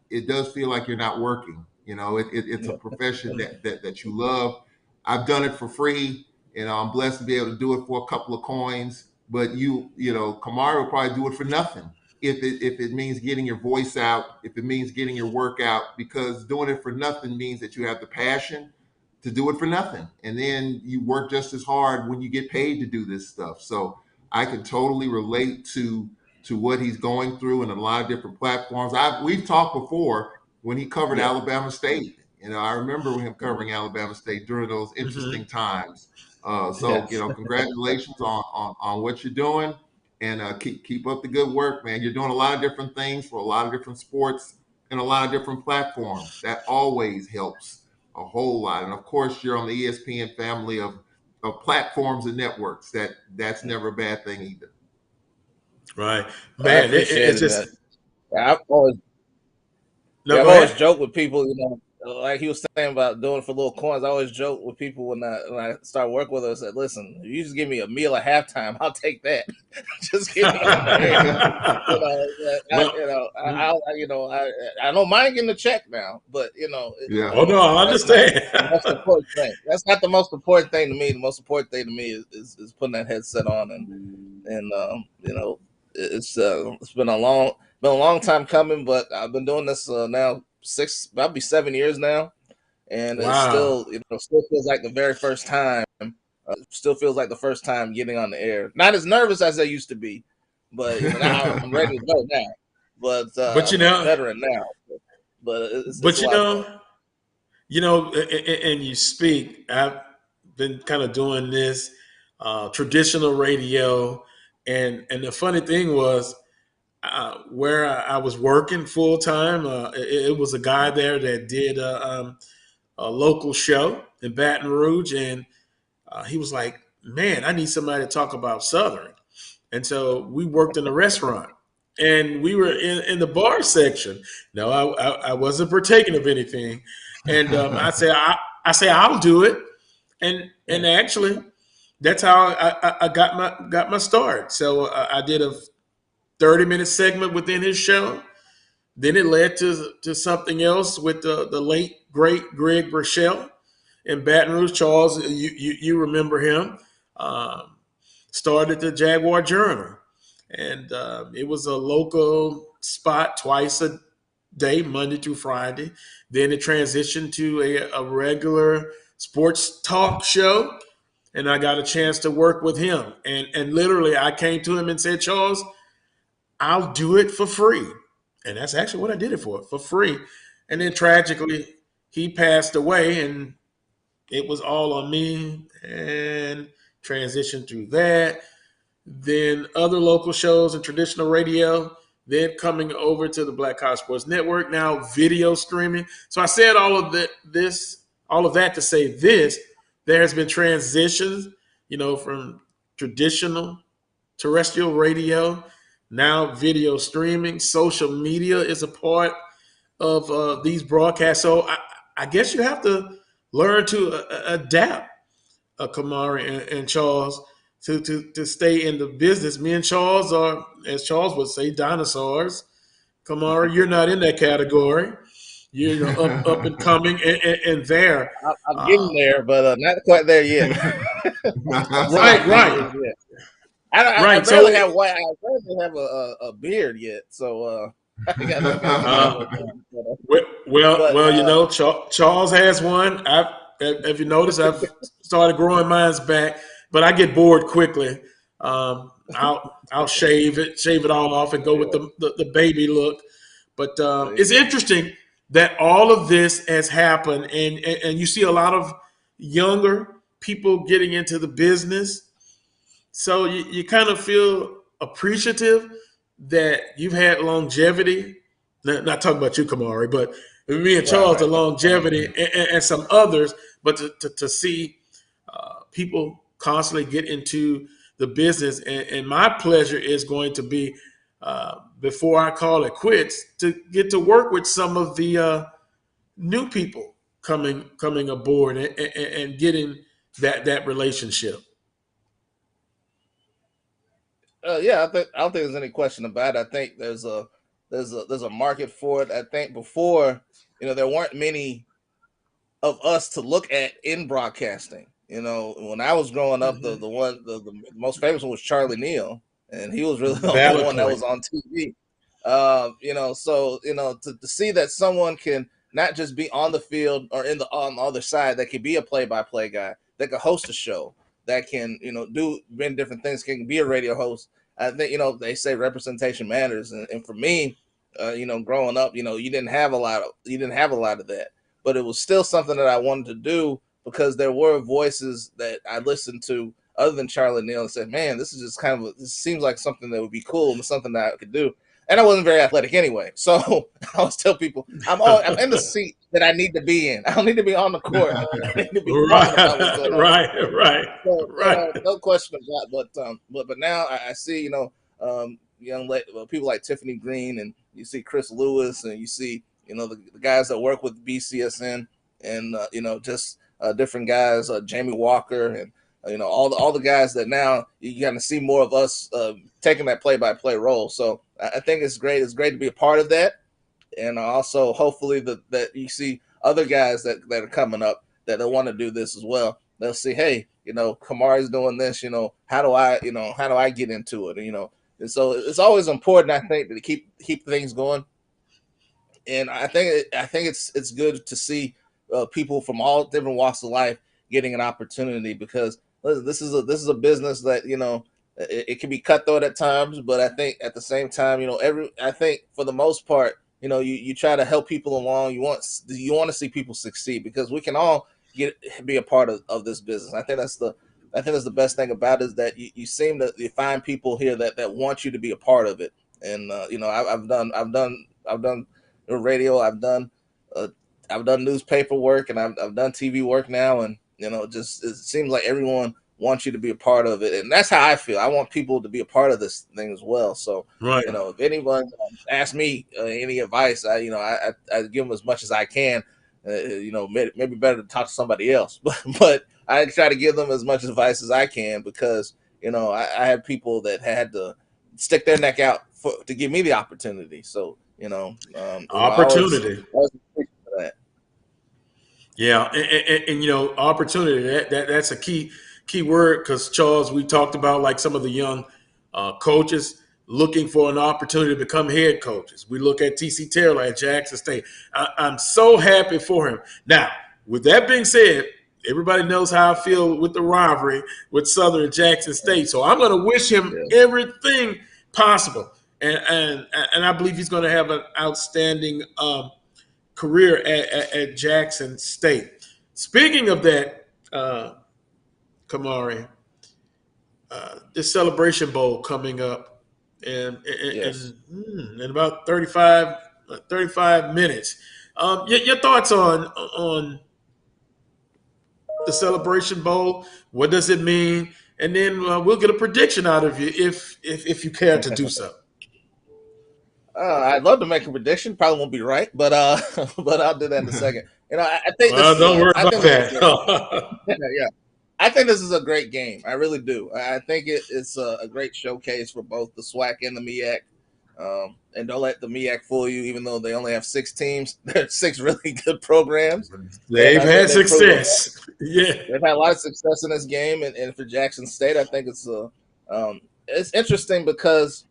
it does feel like you're not working. It's a profession that you love. I've done it for free. I'm blessed to be able to do it for a couple of coins. But Kamari will probably do it for nothing if it means getting your voice out, if it means getting your work out, because doing it for nothing means that you have the passion to do it for nothing. And then you work just as hard when you get paid to do this stuff. So I can totally relate to what he's going through in a lot of different platforms. We've talked before when he covered Alabama State. I remember him covering Alabama State during those interesting times. Congratulations on what you're doing, and keep up the good work, man. You're doing a lot of different things for a lot of different sports and a lot of different platforms. That always helps a whole lot. And of course, you're on the ESPN family of platforms and networks. That's never a bad thing either. Right, man. It's just. I've always joked with people, like he was saying about doing it for little coins. I always joke with people when I start working with them. I said, "Listen, if you just give me a meal at halftime, I'll take that. Just give me I don't mind getting a check now, but Oh no, I understand. The most important thing. That's not the most important thing to me. The most important thing to me is putting that headset on, and it's been a long time coming, but I've been doing this now. About 7 years now, and It still feels like the very first time. Still feels like the first time getting on the air. Not as nervous as I used to be, but now I'm ready to go now. But I'm a veteran now. And you speak. I've been kind of doing this traditional radio, and the funny thing was. Where I was working full time, it was a guy there that did a local show in Baton Rouge, and he was like, "Man, I need somebody to talk about Southern." And so we worked in the restaurant, and we were in the bar section. No, I wasn't partaking of anything, and I say I'll do it, and actually, that's how I got my start. So I did a 30-minute segment within his show. Then it led to something else with the late, great Greg Rochelle in Baton Rouge. Charles, you remember him. Started the Jaguar Journal. And it was a local spot twice a day, Monday through Friday. Then it transitioned to a regular sports talk show. And I got a chance to work with him. And literally, I came to him and said, "Charles, I'll do it for free." And that's actually what I did it for free. And then tragically, he passed away, and it was all on me, and transitioned through that. Then other local shows and traditional radio, then coming over to the Black College Sports Network, now video streaming. So I said all of that to say this, there has been transitions, from traditional terrestrial radio, now video streaming. Social media is a part of these broadcasts. So I guess you have to learn to adapt, Kamari and Charles, to stay in the business. Me and Charles are, as Charles would say, dinosaurs. Kamari, you're not in that category. You're up and coming and there. I'm getting there, but not quite there yet. Right. I barely have white. I barely have a beard yet, so I got Charles has one. If you notice, I've started growing mine's back, but I get bored quickly. I'll shave it all off and go with the baby look. But it's interesting. that all of this has happened, and you see a lot of younger people getting into the business. So you kind of feel appreciative that you've had longevity. Not talking about you, Kamari, but me and Charles, the longevity, and some others. But to see people constantly get into the business, and my pleasure is going to be, before I call it quits, to get to work with some of the new people coming aboard, and getting that relationship. Yeah, I don't think there's any question about it. I think there's a market for it. I think before, there weren't many of us to look at in broadcasting. When I was growing up, the most famous one was Charlie Neal, and he was really the only one that was on TV. To see that someone can not just be on the field or on the other side, that can be a play-by-play guy, that can host a show, that can do many different things, can be a radio host. I think they say representation matters, and for me, growing up, you didn't have a lot of that, but it was still something that I wanted to do because there were voices that I listened to other than Charlie Neal and said, man, this is just this seems like something that would be cool and something that I could do. And I wasn't very athletic anyway. So I always tell people, I'm in the seat that I need to be in. I don't need to be on the court. I need to be talking about what's going on. Right. No question about that. But now I see, people like Tiffany Green, and you see Chris Lewis, and you see, the guys that work with BCSN, and just different guys, Jamie Walker, and all the guys that now you kind of see more of us taking that play-by-play role. So I think it's great. It's great to be a part of that, and also hopefully that you see other guys that are coming up that want to do this as well. They'll see, hey, Kamari's doing this. How do I get into it? And so it's always important, I think, to keep things going. And I think it's good to see people from all different walks of life getting an opportunity, because this is a business that it can be cutthroat at times, but I think at the same time, I think for the most part, you try to help people along. You want to see people succeed, because we can all be a part of this business. I think that's the best thing about it, is that you seem to find people here that want you to be a part of it. And I've done radio, I've done newspaper work, and I've done TV work now, and just it seems like everyone wants you to be a part of it, and that's how I feel. I want people to be a part of this thing as well. So, right. If anyone asks me any advice, I give them as much as I can. Maybe better to talk to somebody else, but I try to give them as much advice as I can, because I had people that had to stick their neck out to give me the opportunity. So opportunity. I always appreciate that. Yeah, and opportunity. That's a key word, because Charles, we talked about like some of the young coaches looking for an opportunity to become head coaches. We look at TC Taylor at Jackson State. I'm so happy for him. Now, with that being said, everybody knows how I feel with the rivalry with Southern and Jackson State. So I'm going to wish him everything possible, and I believe he's going to have an outstanding career at Jackson State. Speaking of that, Kamari, this Celebration Bowl coming up in about 35 minutes. Your thoughts on the Celebration Bowl? What does it mean? And then we'll get a prediction out of you if you care to do so. I'd love to make a prediction. Probably won't be right, but but I'll do that in a second. I think don't worry about that. Yeah. I think this is a great game. I really do. I think it's a great showcase for both the SWAC and the MEAC. And don't let the MEAC fool you, even though they only have 6 teams. There's 6 really good programs. They've had success. Yeah. They've had a lot of success in this game. And for Jackson State, I think it's interesting, because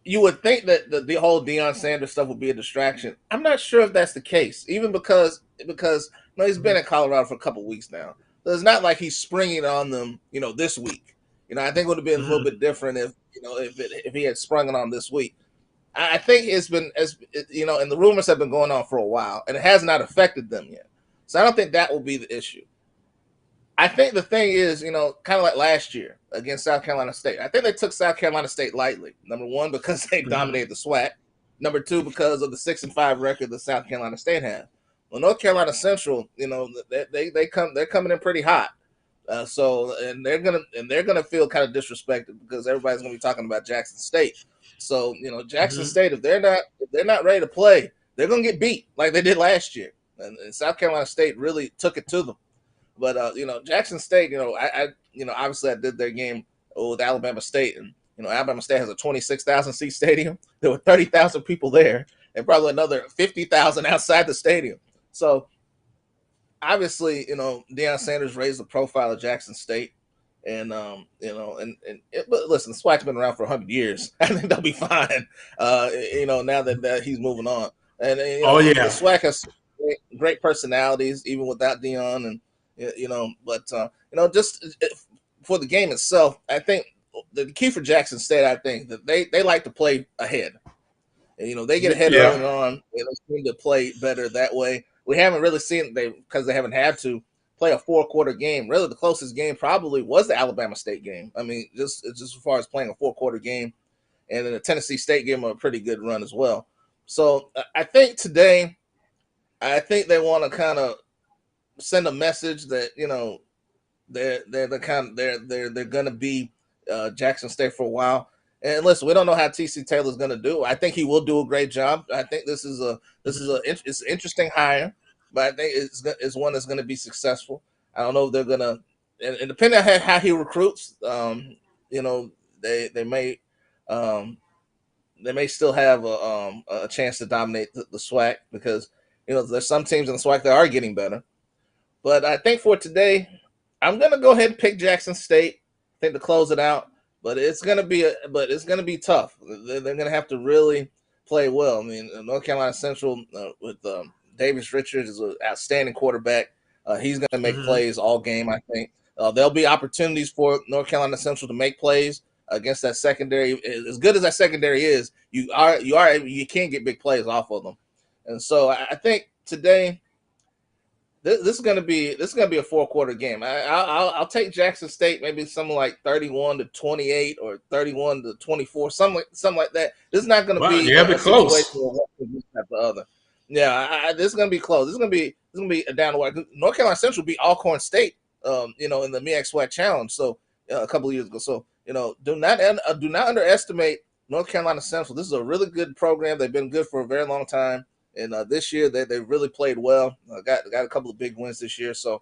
you would think that the whole Deion Sanders stuff would be a distraction. I'm not sure if that's the case, even because he's been in Colorado for a couple of weeks now. So it's not like he's springing on them, this week. I think it would have been a little bit different if he had sprung it on this week. I think it's been, as you know, and the rumors have been going on for a while, and it has not affected them yet. So I don't think that will be the issue. I think the thing is, you know, kind of like last year against South Carolina State. I think they took South Carolina State lightly. Number one, because they dominated the SWAC. Number two, because of the 6-5 record that South Carolina State has. Well, North Carolina Central, you know, they're coming in pretty hot. So they're gonna feel kind of disrespected because everybody's gonna be talking about Jackson State. So you know, Jackson State, if they're not ready to play, they're gonna get beat like they did last year. And South Carolina State really took it to them. But you know, Jackson State, you know, I you know, obviously I did their game with Alabama State, and you know, Alabama State has a 26,000 seat stadium. There were 30,000 people there, and probably another 50,000 outside the stadium. So obviously, you know, Deion Sanders raised the profile of Jackson State, and you know, but listen, SWAC's been around for 100 years. I think they'll be fine. You know, now that he's moving on, and you know, the SWAC has great personalities even without Deion, and you know, but you know, just for the game itself, I think the key for Jackson State, I think that they like to play ahead. And, you know, they get ahead early on. They seem to play better that way. We haven't really seen because they haven't had to play a 4-quarter game. Really, the closest game probably was the Alabama State game. I mean, just as far as playing a 4-quarter game, and then the Tennessee State game, a pretty good run as well. So I think today, I think they want to kind of send a message that, you know, they're going to be Jackson State for a while. And listen, we don't know how TC Taylor's going to do. I think he will do a great job. I think it's an interesting hire, but I think it's one that's going to be successful. I don't know if they're going to, and depending on how he recruits, you know, they may still have a chance to dominate the SWAC, because you know there's some teams in the SWAC that are getting better. But I think for today, I'm going to go ahead and pick Jackson State. I think to close it out. But it's gonna be tough. They're gonna have to really play well. I mean, North Carolina Central with Davis Richards is an outstanding quarterback. He's gonna make plays all game. I think there'll be opportunities for North Carolina Central to make plays against that secondary. As good as that secondary is, you can't get big plays off of them. And so I think today, this is gonna be a 4-quarter game. I'll take Jackson State, maybe something like 31-28 or 31-24, something like that. This is not gonna be a close. The other. Yeah, this is gonna be close. This is gonna be a down the wire. North Carolina Central beat Alcorn State, you know, in the MEAC SWAC Challenge, so a couple of years ago. So you know, do not underestimate North Carolina Central. This is a really good program. They've been good for a very long time. And this year they really played well. Got a couple of big wins this year, so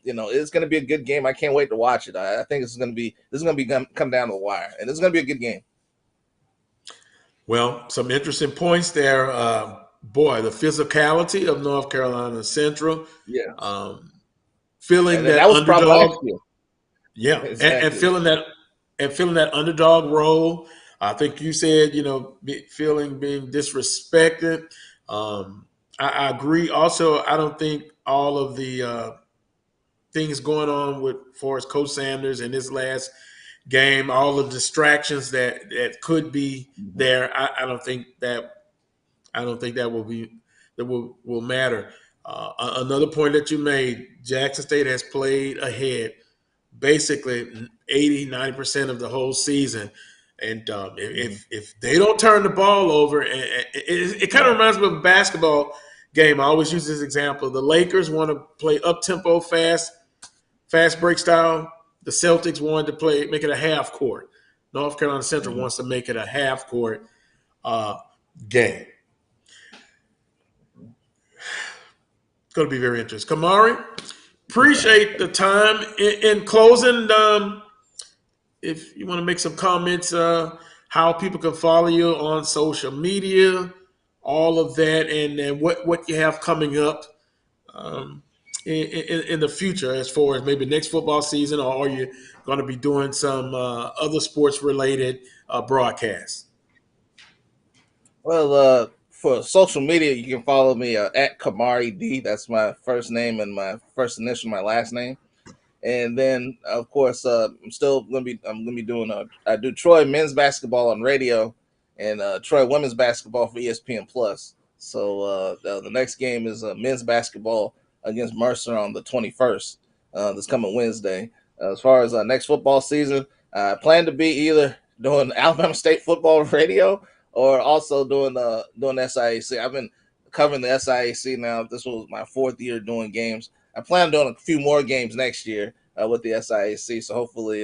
you know, it's going to be a good game. I can't wait to watch it. I think this is going to be come down to the wire, and it's going to be a good game. Well, some interesting points there. Boy, the physicality of North Carolina Central. Yeah. Feeling that was underdog. Yeah, exactly. and feeling that underdog role. I think you said, you know, being disrespected. I agree. Also, I don't think all of the things going on with Forrest Coach Sanders in his last game, all the distractions that could be there, I don't think that will matter. Another point that you made, Jackson State has played ahead basically 80-90% of the whole season. And if they don't turn the ball over, it kind of reminds me of a basketball game. I always use this example. The Lakers want to play up-tempo, fast break style. The Celtics wanted to make it a half court. North Carolina Central wants to make it a half court game. It's going to be very interesting. Kamari, appreciate the time. In closing, if you want to make some comments, how people can follow you on social media, all of that, and what you have coming up in the future as far as maybe next football season, or are you going to be doing some other sports-related broadcasts? Well, for social media, you can follow me at Kamari D. That's my first name and my first initial, my last name. And then, of course, I'm gonna be doing I do Troy men's basketball on radio, and Troy women's basketball for ESPN Plus. So the next game is men's basketball against Mercer on the 21st. This coming Wednesday. As far as next football season, I plan to be either doing Alabama State football radio or also doing SIAC. I've been covering the SIAC now. This was my 4th year doing games. I plan on doing a few more games next year with the SIAC. So hopefully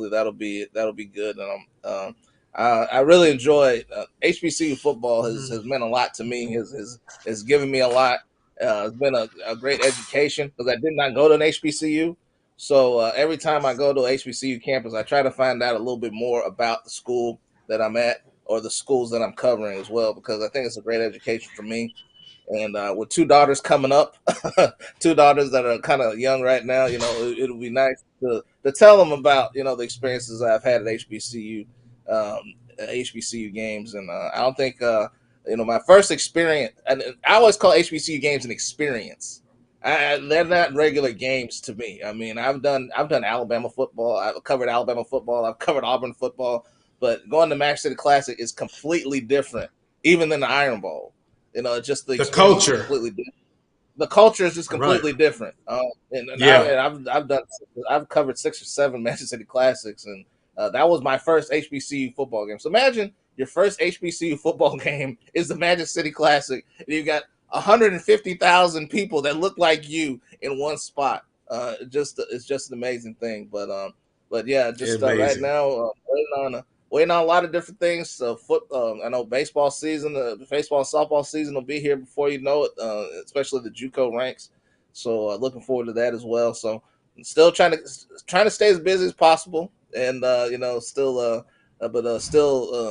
that'll be good. And I really enjoy HBCU football. Has meant a lot to me. Has given me a lot. It's been a great education because I did not go to an HBCU. So every time I go to a HBCU campus, I try to find out a little bit more about the school that I'm at or the schools that I'm covering as well, because I think it's a great education for me. And with 2 daughters coming up, 2 daughters that are kind of young right now, it'll be nice to tell them about, the experiences I've had at HBCU games. And I don't think, my first experience, and I always call HBCU games an experience. They're not regular games to me. I mean, I've done Alabama football. I've covered Alabama football. I've covered Auburn football. But going to Match City Classic is completely different, even than the Iron Bowl. Just the culture. Completely different. The culture is just completely different. I've covered 6 or 7 Match City Classics, and that was my first HBCU football game. So imagine your first HBCU football game is the Magic City Classic, and you got 150,000 people that look like you in one spot. It's just an amazing thing. But yeah, just right now waiting on a lot of different things. So I know baseball season, the baseball and softball season will be here before you know it, especially the JUCO ranks. So looking forward to that as well. So still trying to stay as busy as possible, and still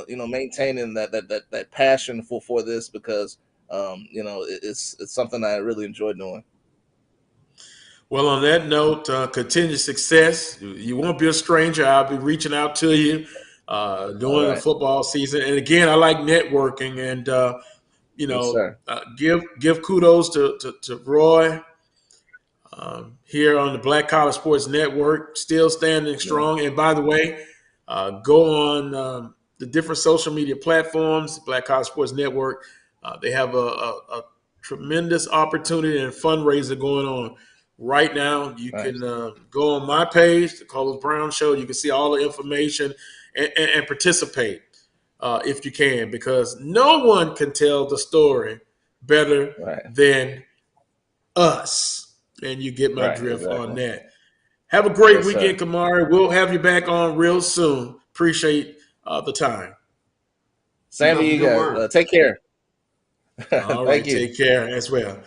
maintaining that passion for this, because it's something I really enjoy doing. Well, on that note, continued success. You won't be a stranger. I'll be reaching out to you during the football season. And again, I like networking, and give kudos to Roy here on the Black College Sports Network, still standing strong. And by the way, go on the different social media platforms, Black College Sports Network. They have a tremendous opportunity and fundraiser going on right now. You can go on my page, the Carlos Brown Show. You can see all the information and participate if you can, because no one can tell the story better than us. And you get my drift on that. Have a great weekend, Kamari. We'll have you back on real soon. Appreciate the time. Same to you guys. Take care. All right, take care as well.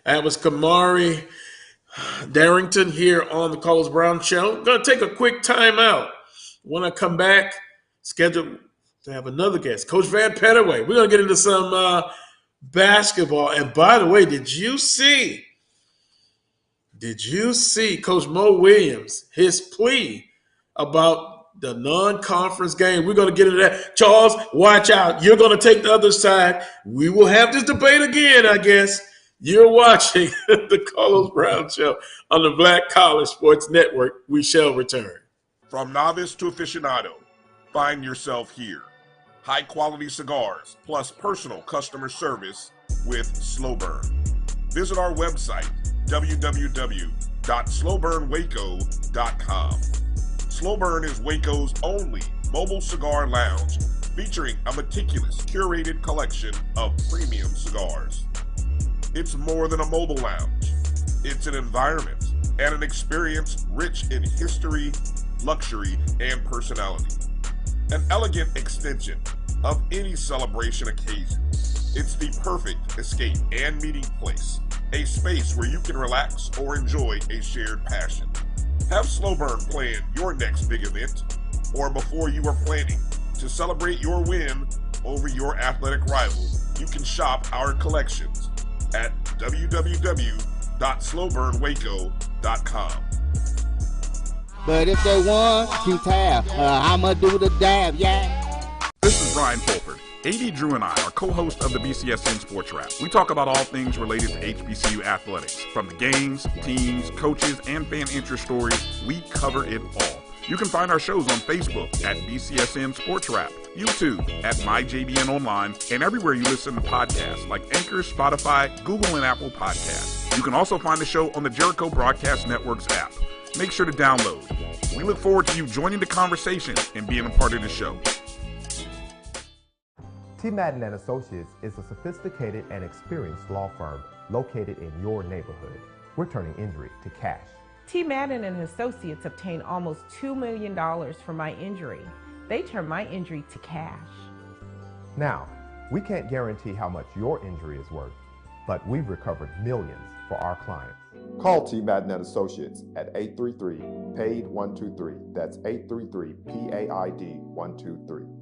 That was Kamari Darrington here on the Carlos Brown Show. I'm going to take a quick time out. When I come back, scheduled to have another guest, Coach Van Pettaway. We're going to get into some basketball. And by the way, did you see Coach Mo Williams, his plea about the non-conference game? We're going to get into that. Charles, watch out. You're going to take the other side. We will have this debate again, I guess. You're watching the Carlos Brown Show on the Black College Sports Network. We shall return. From novice to aficionado, find yourself here. High-quality cigars plus personal customer service with Slow Burn. Visit our website, www.slowburnwaco.com. Slow Burn is Waco's only mobile cigar lounge, featuring a meticulous, curated collection of premium cigars. It's more than a mobile lounge. It's an environment and an experience rich in history, luxury, and personality. An elegant extension of any celebration occasion. It's the perfect escape and meeting place, a space where you can relax or enjoy a shared passion. Have Slow Burn plan your next big event, or before you are planning to celebrate your win over your athletic rival, you can shop our collections at www.slowburnwaco.com. But if they want to tap, I'ma do the dab, yeah. This is Brian Fulford. AD Drew and I are co-hosts of the BCSN Sports Wrap. We talk about all things related to HBCU athletics. From the games, teams, coaches, and fan interest stories, we cover it all. You can find our shows on Facebook at BCSN Sports Wrap, YouTube at MyJBN Online, and everywhere you listen to podcasts like Anchor, Spotify, Google, and Apple Podcasts. You can also find the show on the Jericho Broadcast Network's app. Make sure to download. We look forward to you joining the conversation and being a part of the show. T. Madden and Associates is a sophisticated and experienced law firm located in your neighborhood. We're turning injury to cash. T. Madden and Associates obtained almost $2 million for my injury. They turned my injury to cash. Now, we can't guarantee how much your injury is worth, but we've recovered millions for our clients. Call T. Madden and Associates at 833-PAID-123. That's 833-PAID-123.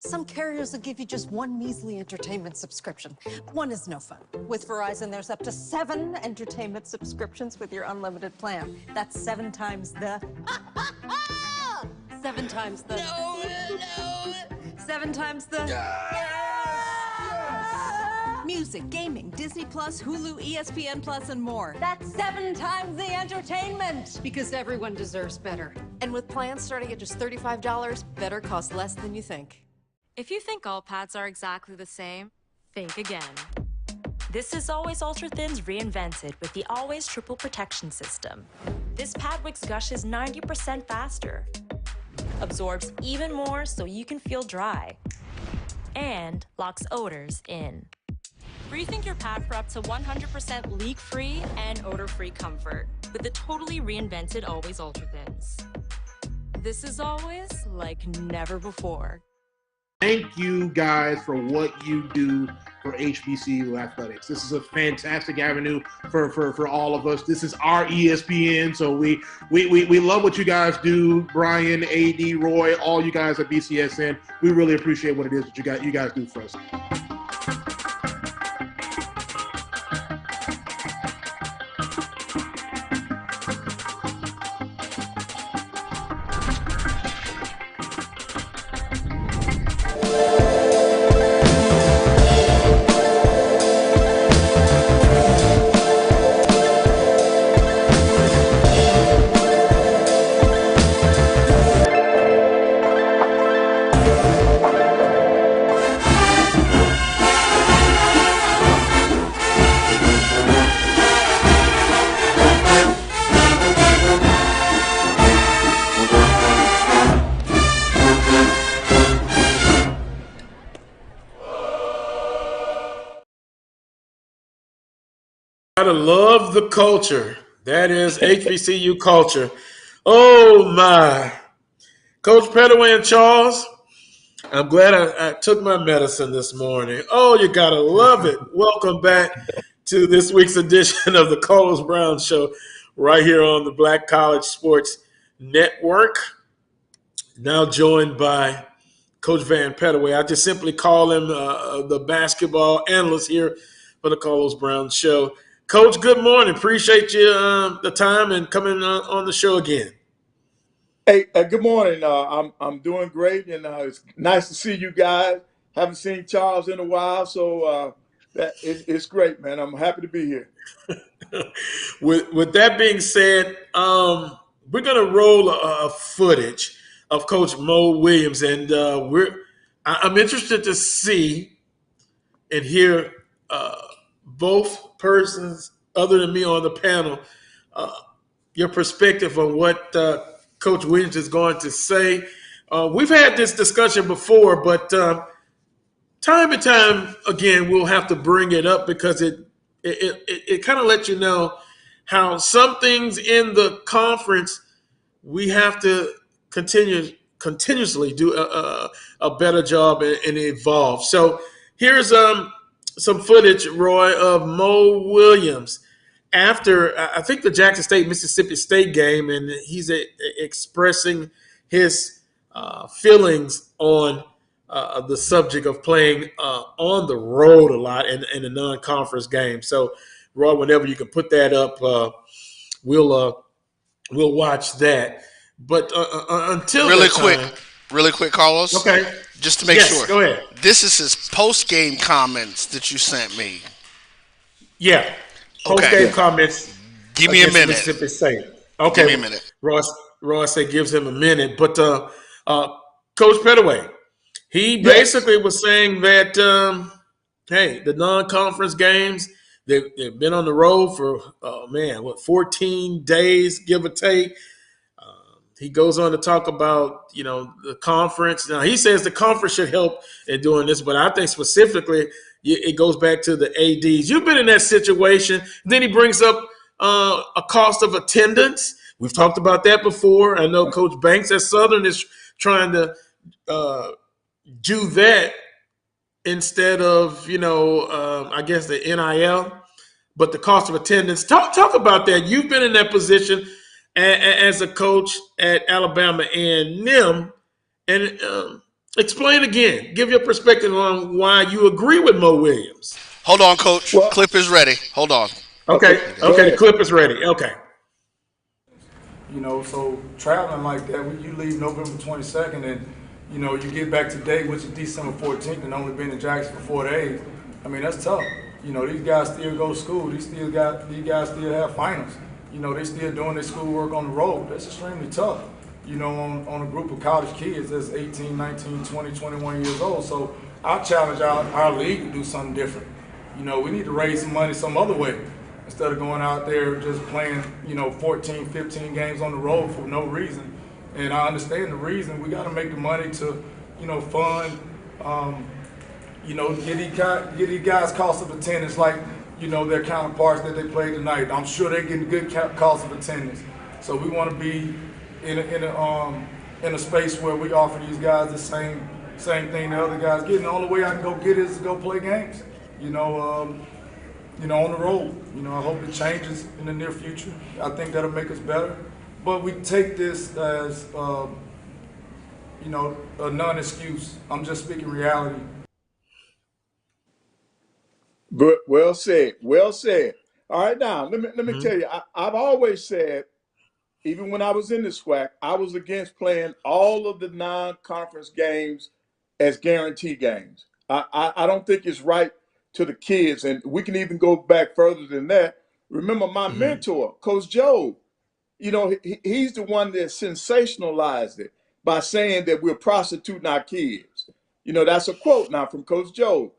Some carriers will give you just one measly entertainment subscription. One is no fun. With Verizon, there's up to 7 entertainment subscriptions with your unlimited plan. That's 7 times the... 7 times the... No. 7 times the... Music, gaming, Disney Plus, Hulu, ESPN Plus, and more. That's 7 times the entertainment. Because everyone deserves better. And with plans starting at just $35, better costs less than you think. If you think all pads are exactly the same, think again. This is Always Ultra Thins reinvented with the Always Triple Protection System. This pad wicks gushes 90% faster, absorbs even more so you can feel dry, and locks odors in. Rethink your pad for up to 100% leak-free and odor-free comfort with the totally reinvented Always Ultra Thins. This is always like never before. Thank you guys for what you do for HBCU athletics. This is a fantastic avenue for all of us. This is our ESPN, so we love what you guys do. Brian, AD, Roy, all you guys at BCSN. We really appreciate what it is that you guys do for us. Gotta love the culture. That is HBCU culture. Oh my. Coach Pettaway and Charles, I'm glad I took my medicine this morning. Oh, you gotta love it. Welcome back to this week's edition of the Carlos Brown Show right here on the Black College Sports Network. Now joined by Coach Van Pettaway. I just simply call him the basketball analyst here for the Carlos Brown Show. Coach, good morning. Appreciate you the time and coming on the show again. Hey, good morning. I'm doing great, and it's nice to see you guys. Haven't seen Charles in a while, so it's great, man. I'm happy to be here. With that being said, we're going to roll a footage of Coach Mo Williams, and I'm interested to see and hear both persons other than me on the panel, your perspective on what Coach Williams is going to say. We've had this discussion before, but time and time again, we'll have to bring it up because it kind of lets you know how some things in the conference we have to continuously do a better job and evolve. So here's some footage, Roy, of Mo Williams after, I think, the Jackson State-Mississippi State game, and he's expressing his feelings on the subject of playing on the road a lot in a non-conference game. So, Roy, whenever you can put that up, we'll watch that. But until really quick, Carlos. Okay. Just to make sure. Go ahead. This is his post-game comments that you sent me. Yeah. Post-game comments. Give me a against minute. Mississippi State. Give me Okay, a minute. Ross said gives him a minute, but Coach Pettaway, he Yes. basically was saying that hey, the non-conference games they've been on the road for 14 days, give or take. He goes on to talk about, the conference. Now, he says the conference should help in doing this, but I think specifically it goes back to the ADs. You've been in that situation. Then he brings up a cost of attendance. We've talked about that before. I know Coach Banks at Southern is trying to do that instead of, I guess the NIL, but the cost of attendance. Talk about that. You've been in that position as a coach at Alabama A&M, and explain again. Give your perspective on why you agree with Mo Williams. Hold on, Coach. Well, Clip is ready. Hold on. Okay, Go the ahead. clip is ready. Okay. So traveling like that, when you leave November 22nd and, you get back today, which is December 14th, and only been in Jackson for 4 days, I mean, that's tough. These guys still go to school. These guys still have finals. They still doing their schoolwork on the road. That's extremely tough, on a group of college kids that's 18, 19, 20, 21 years old. So I challenge our league to do something different. We need to raise some money some other way instead of going out there just playing, 14, 15 games on the road for no reason. And I understand the reason. We got to make the money to, fund, get these guys cost of attendance like, their counterparts that they played tonight. I'm sure they're getting good cost of attendance. So we want to be in a space where we offer these guys the same thing the other guys get. And the only way I can go get it is to go play games, on the road. I hope it changes in the near future. I think that'll make us better. But we take this as, a non-excuse. I'm just speaking reality. Good. Well said. Well said. All right, now let me tell you. I've always said, even when I was in the SWAC, I was against playing all of the non-conference games as guarantee games. I don't think it's right to the kids, and we can even go back further than that. Remember my mentor, Coach Joe. He's the one that sensationalized it by saying that we're prostituting our kids. That's a quote now from Coach Joe.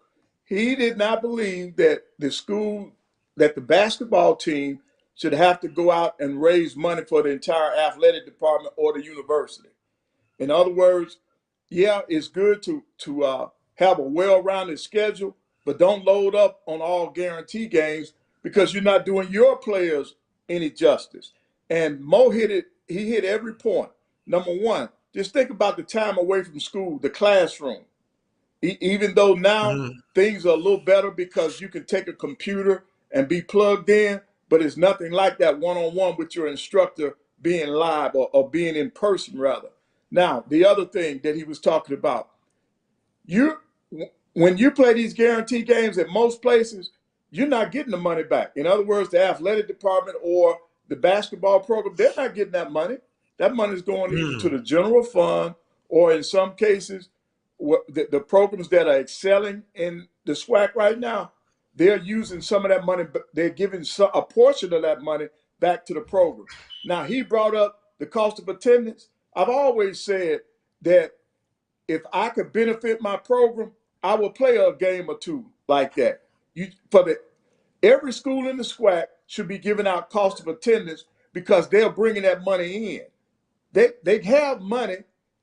He did not believe that the basketball team should have to go out and raise money for the entire athletic department or the university. In other words, yeah, it's good to have a well-rounded schedule, but don't load up on all guarantee games because you're not doing your players any justice. And Mo hit it. He hit every point. Number one, just think about the time away from school, the classroom. Even though now things are a little better because you can take a computer and be plugged in, but it's nothing like that one-on-one with your instructor being live or being in person, rather. Now, the other thing that he was talking about, when you play these guarantee games at most places, you're not getting the money back. In other words, the athletic department or the basketball program, they're not getting that money. That money is going either to the general fund or in some cases, the programs that are excelling in the SWAC right now, they're using some of that money, but they're giving a portion of that money back to the program. Now, he brought up the cost of attendance. I've always said that if I could benefit my program, I will play a game or two like that. Every school in the SWAC should be giving out cost of attendance because they're bringing that money in. They have money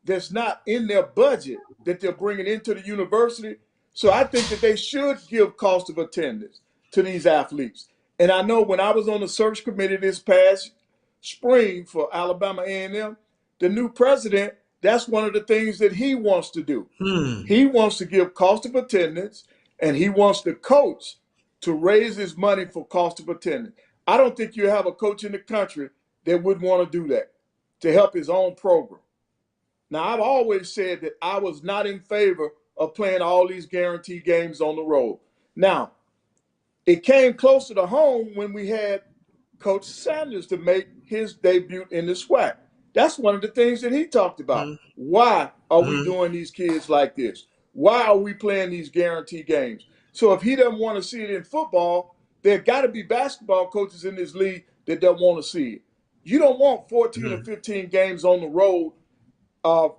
that's not in their budget that they're bringing into the university. So I think that they should give cost of attendance to these athletes. And I know when I was on the search committee this past spring for Alabama A&M, the new president, that's one of the things that he wants to do. He wants to give cost of attendance, and he wants the coach to raise his money for cost of attendance. I don't think you have a coach in the country that would want to do that to help his own program. Now, I've always said that I was not in favor of playing all these guaranteed games on the road. Now, it came closer to home when we had Coach Sanders to make his debut in the SWAC. That's one of the things that he talked about. Why are we doing these kids like this? Why are we playing these guaranteed games? So if he doesn't want to see it in football, there got to be basketball coaches in this league that they'll want to see it. You don't want 14 or 15 games on the road,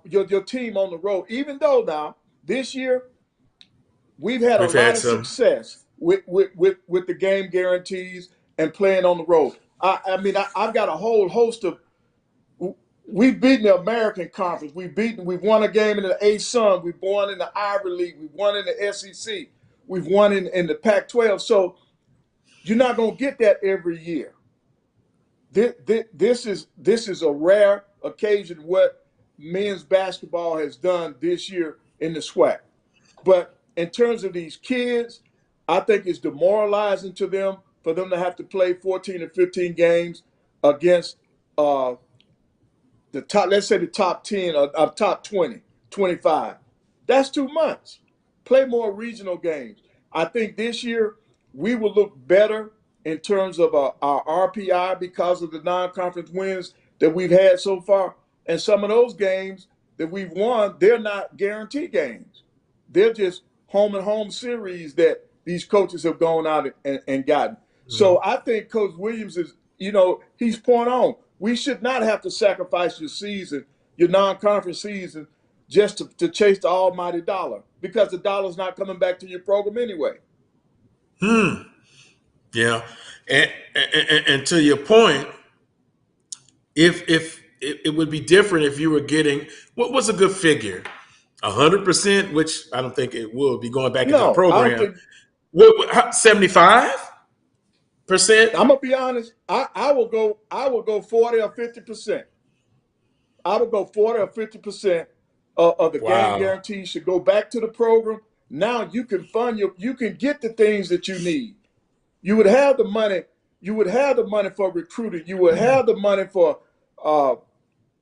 your team on the road, even though now this year we've had a lot of success with the game guarantees and playing on the road. I've got a whole host of. We've beaten the American Conference. We've won a game in the ASUN. We've won in the Ivy League. We've won in the SEC. We've won in the Pac-12. So you're not going to get that every year. This is a rare occasion what men's basketball has done this year in the SWAC. But in terms of these kids, I think it's demoralizing to them for them to have to play 14 or 15 games against the top, let's say the top 10 or top 20, 25. That's too much. Play more regional games. I think this year we will look better in terms of our RPI because of the non-conference wins that we've had so far. And some of those games that we've won, they're not guaranteed games. They're just home and home series that these coaches have gone out and gotten. So I think Coach Williams is, he's point on. We should not have to sacrifice your season, your non-conference season, just to chase the almighty dollar, because the dollar's not coming back to your program anyway. Yeah. And to your point, if it would be different if you were getting, what was a good figure? 100%, which I don't think it will be going back into the program. 75%? I'm gonna be honest. I will go 40 or 50%. I would go 40 or 50% of the game guarantee should go back to the program. Now you can you can get the things that you need. You would have the money. You would have the money for recruiting. You would have the money for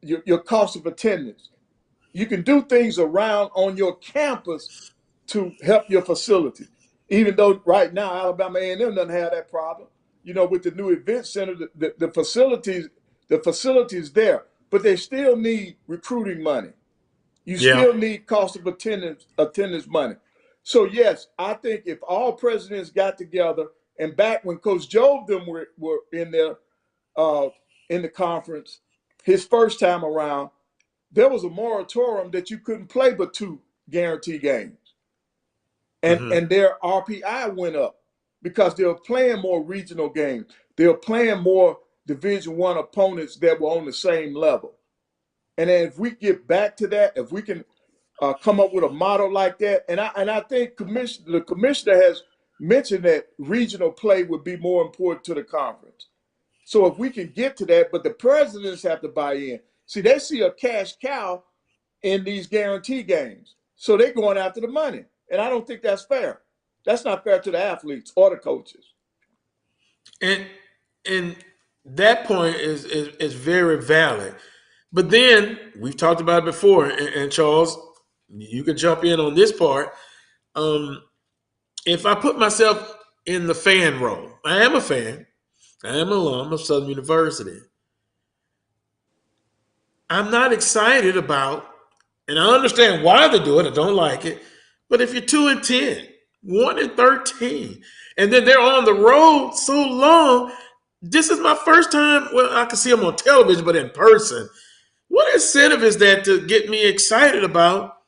your cost of attendance. You can do things around on your campus to help your facility. Even though right now Alabama A&M doesn't have that problem. With the new event center, the facilities there, but they still need recruiting money. You still need cost of attendance money. So yes, I think if all presidents got together, and back when Coach Joe them were in there in the conference, his first time around, there was a moratorium that you couldn't play but 2 guarantee games. And their RPI went up because they were playing more regional games. They were playing more Division I opponents that were on the same level. And then if we get back to that, if we can come up with a model like that, and I think the commissioner has mentioned that regional play would be more important to the conference. So if we can get to that, but the presidents have to buy in. See, they see a cash cow in these guarantee games. So they're going after the money. And I don't think that's fair. That's not fair to the athletes or the coaches. And that point is very valid. But then we've talked about it before, and Charles, you can jump in on this part. If I put myself in the fan role, I am a fan. I am an alum of Southern University. I'm not excited about, and I understand why they do it. I don't like it. But if you're 2-10, 1-13, and then they're on the road so long, this is my first time. Well, I can see them on television, but in person. What incentive is that to get me excited about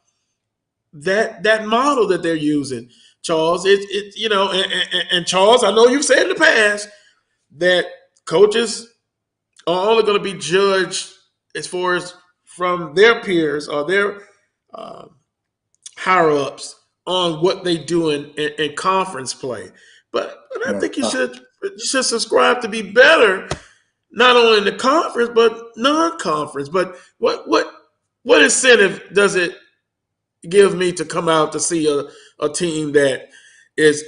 that model that they're using, Charles? And Charles, I know you've said in the past that coaches are only going to be judged as far as from their peers or their higher ups on what they do in conference play. But I think you should subscribe to be better, not only in the conference but non-conference. But what incentive does it give me to come out to see a team that is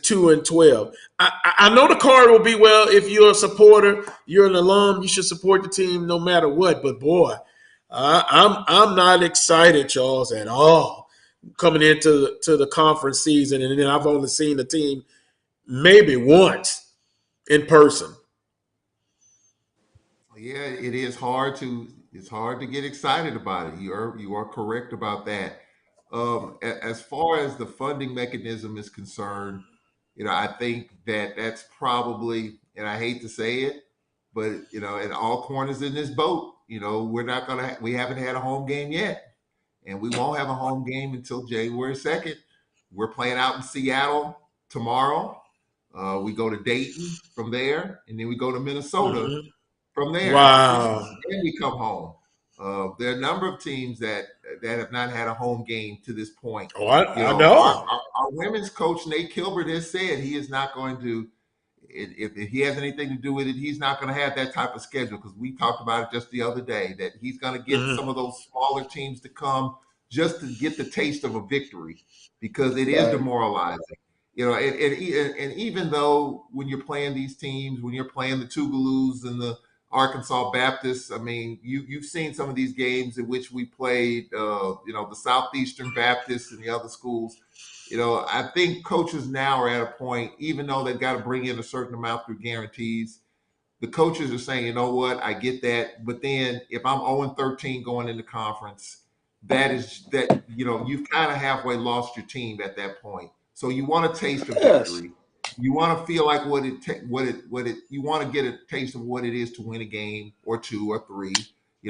2-12? I know the card will be, well, if you're a supporter, you're an alum, you should support the team no matter what. But boy, I'm not excited, Charles, at all coming into the conference season, and then I've only seen the team maybe once in person. Yeah, it is hard to get excited about it. You are correct about that. As far as the funding mechanism is concerned, I think that's probably, and I hate to say it, But and all corners in this boat, we haven't had a home game yet, and we won't have a home game until January 2nd. We're playing out in Seattle tomorrow. We go to Dayton from there, and then we go to Minnesota from there after Christmas. Wow. Then we come home. There are a number of teams that have not had a home game to this point. Oh, I Our, know. our women's coach Nate Kilbert has said he is not going to. If he has anything to do with it, he's not going to have that type of schedule, because we talked about it just the other day, that he's going to get some of those smaller teams to come just to get the taste of a victory, because it is demoralizing. And even though when you're playing these teams, when you're playing the Tougaloo's and the Arkansas Baptists, I mean, you've seen some of these games in which we played, the Southeastern Baptists and the other schools. I think coaches now are at a point, even though they've got to bring in a certain amount through guarantees, the coaches are saying, you know what, I get that. But then if I'm 0-13 going into conference, you've kind of halfway lost your team at that point. So you want a taste of victory. You want to feel like you want to get a taste of what it is to win a game or two or three.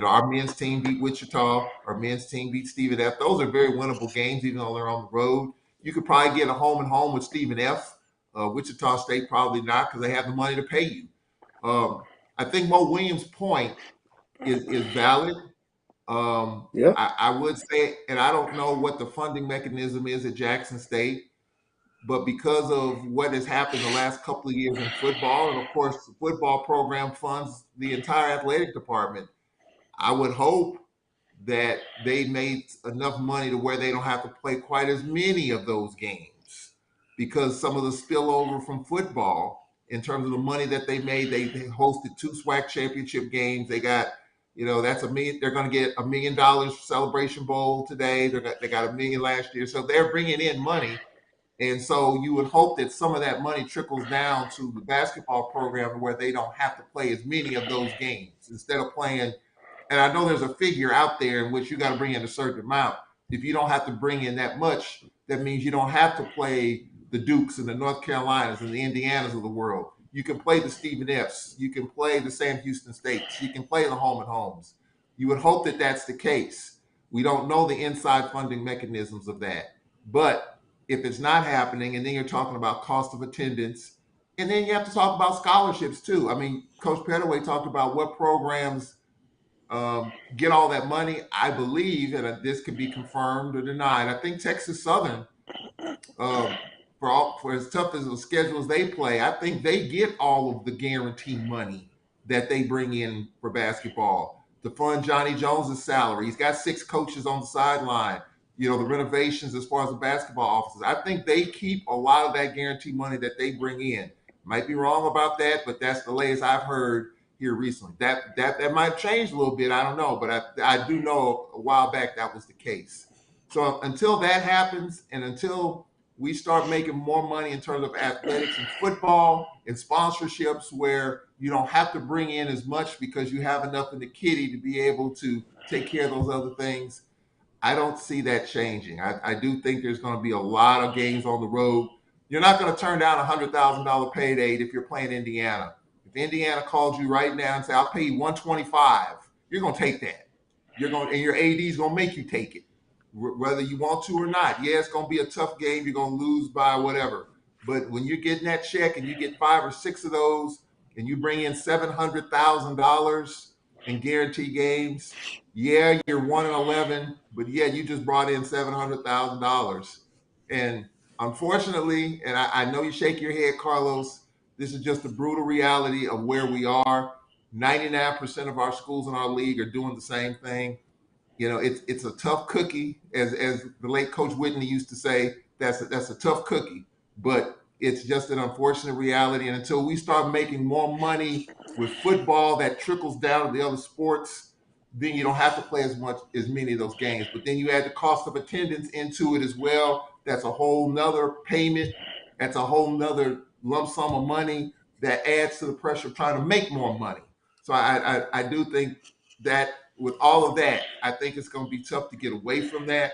Our men's team beat Wichita. Our men's team beat Stephen F. Those are very winnable games, even though they're on the road. You could probably get a home and home with Stephen F. Wichita State probably not, because they have the money to pay you. I think Mo Williams' point is valid. I would say, and I don't know what the funding mechanism is at Jackson State, but because of what has happened the last couple of years in football, and of course the football program funds the entire athletic department, I would hope that they made enough money to where they don't have to play quite as many of those games, because some of the spillover from football, in terms of the money that they made, they hosted 2 SWAC championship games. They got, that's $1 million. They're going to get $1 million Celebration Bowl today. They got $1 million last year, so they're bringing in money. And so you would hope that some of that money trickles down to the basketball program, where they don't have to play as many of those games, instead of playing. And I know there's a figure out there in which you got to bring in a certain amount. If you don't have to bring in that much, that means you don't have to play the Dukes and the North Carolinas and the Indianas of the world. You can play the Stephen F's. You can play the Sam Houston States. You can play the home and homes. You would hope that that's the case. We don't know the inside funding mechanisms of that. But if it's not happening, and then you're talking about cost of attendance, and then you have to talk about scholarships too. I mean, Coach Pettaway talked about what programs get all that money. I believe, and this could be confirmed or denied, I think Texas Southern, for as tough as the schedules they play, I think they get all of the guarantee money that they bring in for basketball to fund Johnny Jones's salary. He's got 6 coaches on the sideline. The renovations as far as the basketball offices. I think they keep a lot of that guarantee money that they bring in. Might be wrong about that, but that's the latest I've heard here recently. That might change a little bit. I don't know, but I do know a while back that was the case. So until that happens, and until we start making more money in terms of athletics and football and sponsorships, where you don't have to bring in as much because you have enough in the kitty to be able to take care of those other things, I don't see that changing. I do think there's going to be a lot of games on the road. You're not going to turn down a $100,000 payday if you're playing Indiana. If Indiana called you right now and say, "I'll pay you $125," you're going to take that. And your AD is going to make you take it, whether you want to or not. Yeah, it's going to be a tough game. You're going to lose by whatever. But when you're getting that check and you get 5 or 6 of those, and you bring in $700,000 in guaranteed games, yeah, you're 1-11, but yeah, you just brought in $700,000. And unfortunately, and I know you shake your head, Carlos, this is just the brutal reality of where we are. 99% of our schools in our league are doing the same thing. It's a tough cookie, as the late Coach Whitney used to say. That's a tough cookie, but it's just an unfortunate reality. And until we start making more money with football that trickles down to the other sports, then you don't have to play as many of those games. But then you add the cost of attendance into it as well. That's a whole nother payment. That's a whole nother lump sum of money that adds to the pressure of trying to make more money. So I do think that with all of that, I think it's going to be tough to get away from that.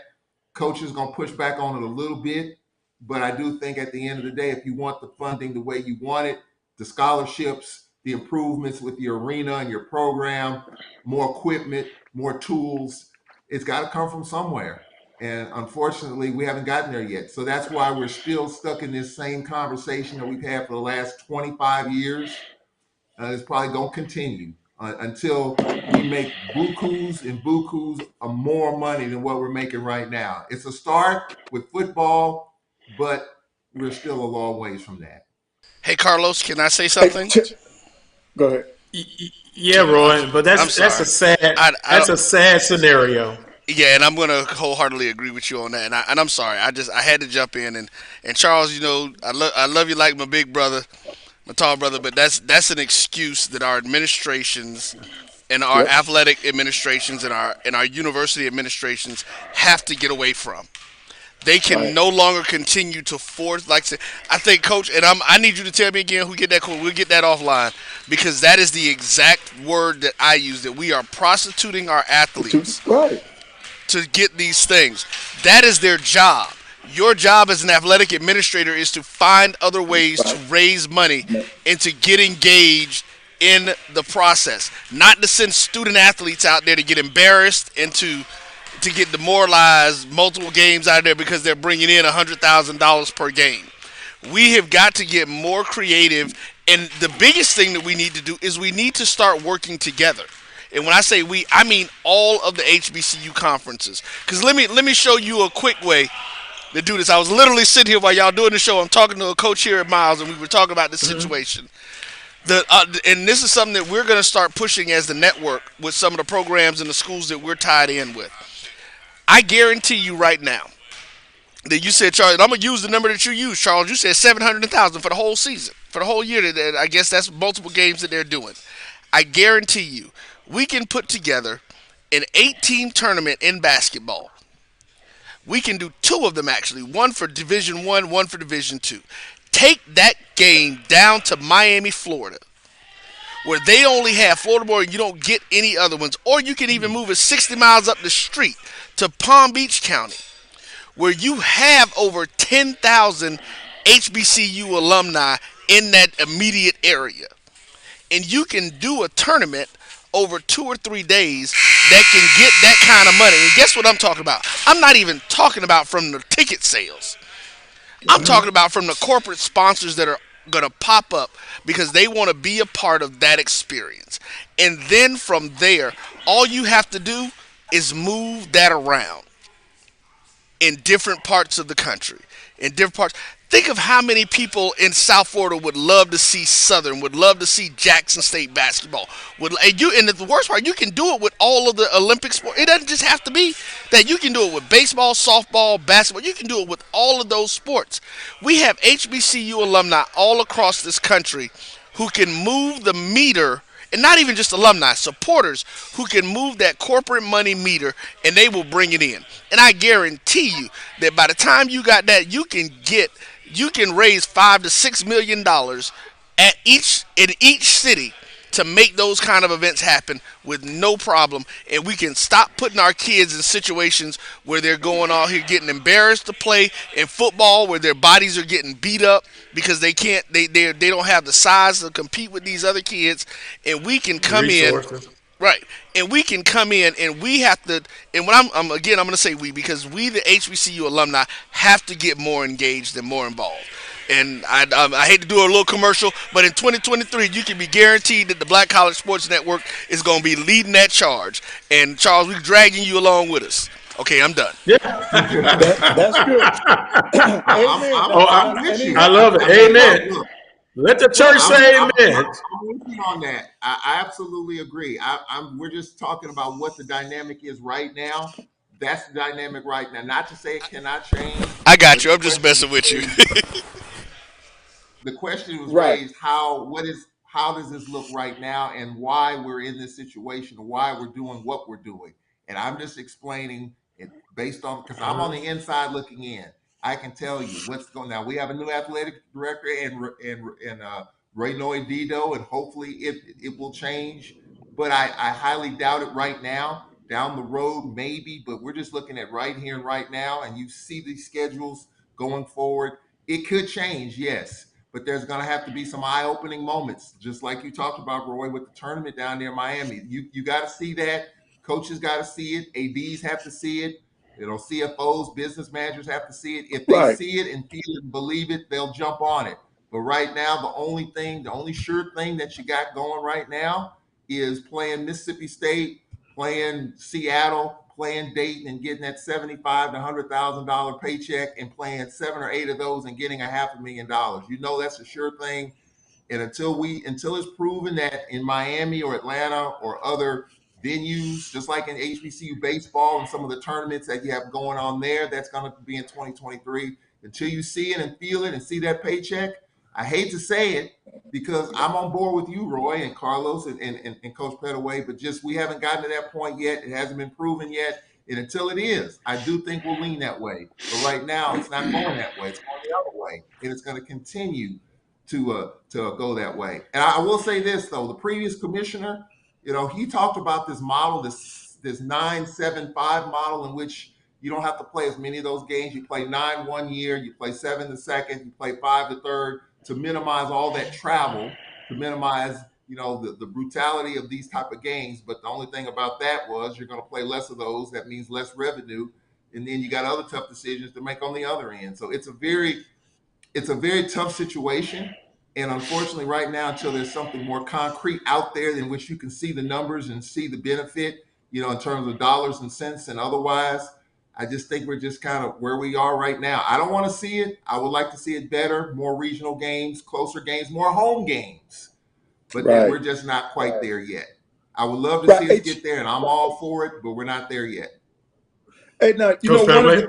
Coaches are going to push back on it a little bit. But I do think at the end of the day, if you want the funding the way you want it, the scholarships, the improvements with your arena and your program, more equipment, more tools. It's got to come from somewhere. And unfortunately, we haven't gotten there yet. So that's why we're still stuck in this same conversation that we've had for the last 25 years. It's probably going to continue until we make bukus and bukus of more money than what we're making right now. It's a start with football, but we're still a long ways from that. Hey, Carlos, can I say something? Go ahead. Yeah, Roy, but that's a sad scenario. Yeah, and I'm going to wholeheartedly agree with you on that. And I'm sorry, I had to jump in. And Charles, you know, I love you like my big brother, my tall brother, but that's an excuse that our administrations and our athletic administrations and our university administrations have to get away from. They can no longer continue to force, like I think, Coach, and I need you to tell me again who get that quote. We'll get that offline because that is the exact word that I use, that we are prostituting our athletes to get these things. That is their job. Your job as an athletic administrator is to find other ways to raise money and to get engaged in the process, not to send student athletes out there to get embarrassed and to get demoralized multiple games out of there because they're bringing in $100,000 per game. We have got to get more creative, and the biggest thing that we need to do is we need to start working together. And when I say we, I mean all of the HBCU conferences. Because let me show you a quick way to do this. I was literally sitting here while y'all doing the show. I'm talking to a coach here at Miles, and we were talking about this situation. And this is something that we're going to start pushing as the network with some of the programs and the schools that we're tied in with. I guarantee you right now that you said, Charles, and I'm going to use the number that you used, Charles. You said 700,000 for the whole season, for the whole year. I guess that's multiple games that they're doing. I guarantee you, we can put together an 8-team tournament in basketball. We can do 2 of them, actually, one for Division I, one for Division II. Take that game down to Miami, Florida, where they only have Florida Board and you don't get any other ones. Or you can even move it 60 miles up the street to Palm Beach County, where you have over 10,000 HBCU alumni in that immediate area. And you can do a tournament over 2 or 3 days that can get that kind of money. And guess what I'm talking about? I'm not even talking about from the ticket sales. I'm talking about from the corporate sponsors that are going to pop up because they want to be a part of that experience. And then from there, all you have to do is move that around in different parts of the country. In different parts. Think of how many people in South Florida would love to see Southern, would love to see Jackson State basketball. And the worst part, you can do it with all of the Olympic sports. It doesn't just have to be that. You can do it with baseball, softball, basketball. You can do it with all of those sports. We have HBCU alumni all across this country who can move the meter, and not even just alumni, supporters who can move that corporate money meter, and they will bring it in. And I guarantee you that by the time you got that, you can raise $5 to $6 million in each city to make those kind of events happen with no problem. And we can stop putting our kids in situations where they're going out here getting embarrassed to play in football, where their bodies are getting beat up because they don't have the size to compete with these other kids. And we can come in. Right. And we can come in and we have to, and when I'm going to say we, because we, the HBCU alumni, have to get more engaged and more involved. And I hate to do a little commercial, but in 2023, you can be guaranteed that the Black College Sports Network is going to be leading that charge. And Charles, we're dragging you along with us. Okay, I'm done. Yeah. That's good. Amen. I love it. Amen. Let the church say amen. I'm with you on that. I absolutely agree. We're just talking about what the dynamic is right now. That's the dynamic right now. Not to say it cannot change. I got you. I'm just messing with you. The question was raised: how does this look right now, and why we're in this situation, why we're doing what we're doing? And I'm just explaining it based on, because I'm on the inside looking in. I can tell you what's going on. Now, we have a new athletic director and Ray Dido, and hopefully it will change. But I highly doubt it right now. Down the road, maybe, but we're just looking at right here and right now. And you see these schedules going forward. It could change, yes. but there's going to have to be some eye-opening moments, just like you talked about, Roy, with the tournament down there in Miami. You got to see that. Coaches got to see it. ADs have to see it. CFOs, business managers have to see it. If they Right. see it and feel it and believe it, they'll jump on it. But right now, the only sure thing that you got going right now is playing Mississippi State, playing Seattle, playing Dayton, and getting that $75,000 to $100,000 paycheck, and playing 7 or 8 of those and getting $500,000. You know that's a sure thing. And until it's proven that in Miami or Atlanta or other venues, just like in HBCU baseball and some of the tournaments that you have going on there, that's going to be in 2023. Until you see it and feel it and see that paycheck, I hate to say it because I'm on board with you, Roy and Carlos and Coach Pettaway, but just we haven't gotten to that point yet. It hasn't been proven yet. And until it is, I do think we'll lean that way. But right now, it's not going that way. It's going the other way. And it's going to continue to go that way. And I will say this, though. The previous commissioner, he talked about this model, this 9-7-5 model in which you don't have to play as many of those games. You play 9 1 year, you play 7 the second, you play 5 the third, to minimize all that travel, to minimize, the brutality of these type of games. But the only thing about that was you're going to play less of those. That means less revenue. And then you got other tough decisions to make on the other end. So it's a very tough situation. And unfortunately, right now, until there's something more concrete out there in which you can see the numbers and see the benefit, in terms of dollars and cents and otherwise, I just think we're just kind of where we are right now. I don't want to see it. I would like to see it better, more regional games, closer games, more home games. But Right. we're just not quite there yet. I would love to see us get there, and I'm all for it, but we're not there yet. Hey, now, Coach one of Pettaway? the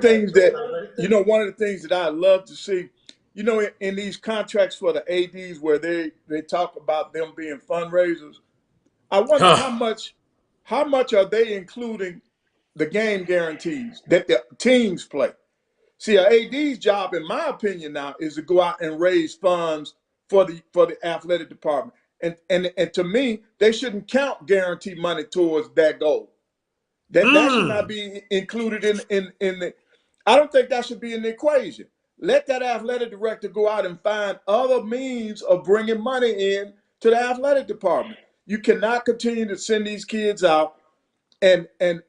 things that I love to see, in these contracts for the ADs where they talk about them being fundraisers, I wonder how much are they including the game guarantees that the teams play? See, an AD's job, in my opinion, now is to go out and raise funds for the athletic department, and to me, they shouldn't count guarantee money towards that goal. That should not be included in the. I don't think that should be in the equation. Let that athletic director go out and find other means of bringing money in to the athletic department. You cannot continue to send these kids out and in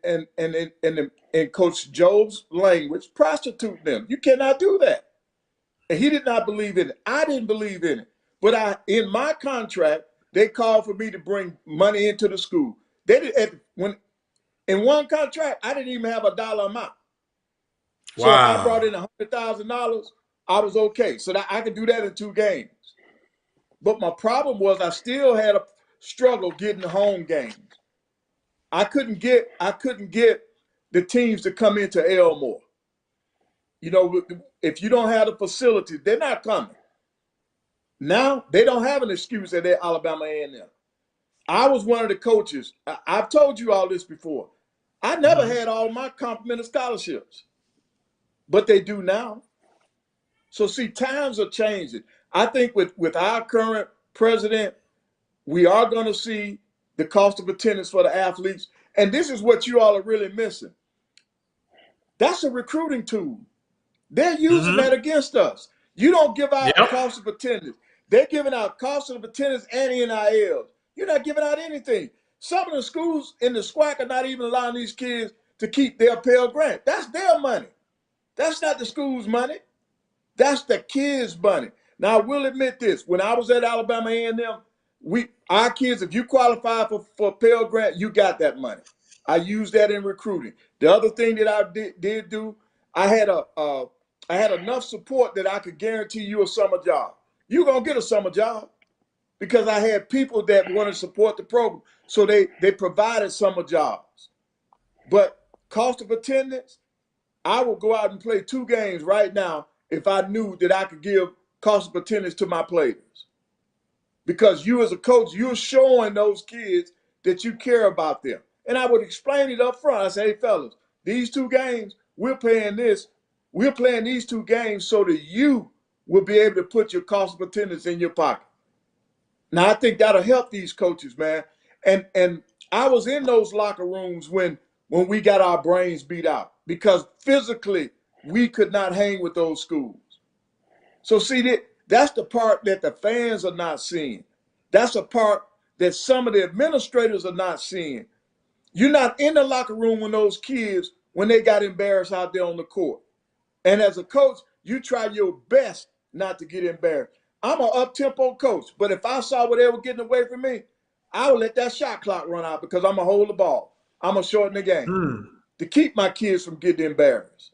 Coach Joe's language, prostitute them. You cannot do that. And he did not believe in it. I didn't believe in it. But in my contract, they called for me to bring money into the school. They did in one contract, I didn't even have a dollar amount. So if I brought in $100,000, I was okay. So that I could do that in 2 games. But my problem was I still had a struggle getting home games. I couldn't get the teams to come into Elmore. If you don't have the facilities, they're not coming. Now they don't have an excuse at Alabama A&M. I was one of the coaches. I've told you all this before. I never had all my complimentary scholarships, but they do now. So see, times are changing. I think with our current president, we are going to see the cost of attendance for the athletes. And this is what you all are really missing. That's a recruiting tool. They're using that against us. You don't give out cost of attendance. They're giving out cost of attendance and NILs. You're not giving out anything. Some of the schools in the SWAC are not even allowing these kids to keep their Pell Grant. That's their money. That's not the school's money. That's the kids' money. Now, I will admit this. When I was at Alabama A&M, our kids, if you qualify for Pell Grant, you got that money. I used that in recruiting. The other thing that I did do, I had enough support that I could guarantee you a summer job. You're going to get a summer job because I had people that want to support the program. So they provided summer jobs. But cost of attendance, I will go out and play 2 games right now if I knew that I could give cost of attendance to my players. Because you as a coach, you're showing those kids that you care about them. And I would explain it up front. I say, hey, fellas, these 2 games, we're playing this. We're playing these 2 games so that you will be able to put your cost of attendance in your pocket. Now, I think that'll help these coaches, man. And I was in those locker rooms when we got our brains beat out because physically we could not hang with those schools. So see, That's the part that the fans are not seeing. That's a part that some of the administrators are not seeing. You're not in the locker room when those kids, when they got embarrassed out there on the court. And as a coach, you try your best not to get embarrassed. I'm an up-tempo coach, but if I saw where they were getting away from me, I would let that shot clock run out because I'm going to hold the ball. I'm going to shorten the game to keep my kids from getting embarrassed.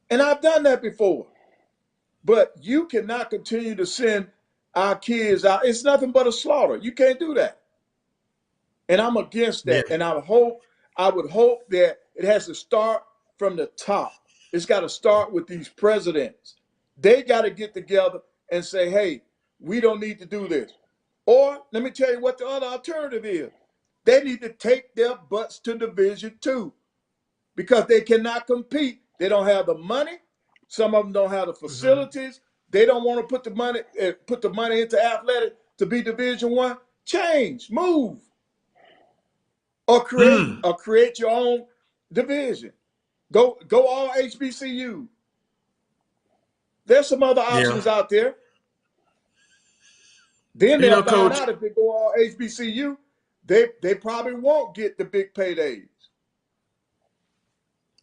And I've done that before. But you cannot continue to send our kids out. It's nothing but a slaughter. You can't do that. And I'm against that. Yeah. And I would hope that it has to start from the top. It's got to start with these presidents. They got to get together and say, hey, we don't need to do this. Or let me tell you what the other alternative is. They need to take their butts to Division II because they cannot compete. They don't have the money. Some of them don't have the facilities. They don't want to put the money into athletics to be Division I. Change, move, or create your own division. Go all HBCU. There's some other options out there. Then they'll find out if they go all HBCU, they probably won't get the big paydays.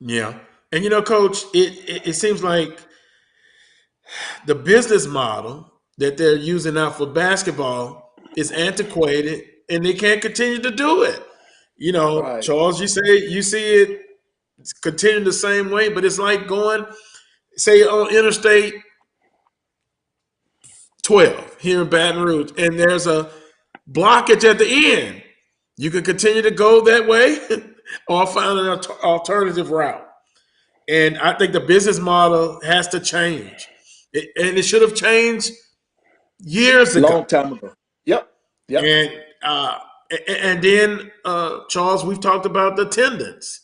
Yeah. And, Coach, it seems like the business model that they're using now for basketball is antiquated, and they can't continue to do it. Right. Charles, you see it continue the same way, but it's like going, say, on Interstate 12 here in Baton Rouge, and there's a blockage at the end. You can continue to go that way or find an alternative route. And I think the business model has to change. And it should have changed years ago. Long time ago. Yep. And then, Charles, we've talked about the attendance.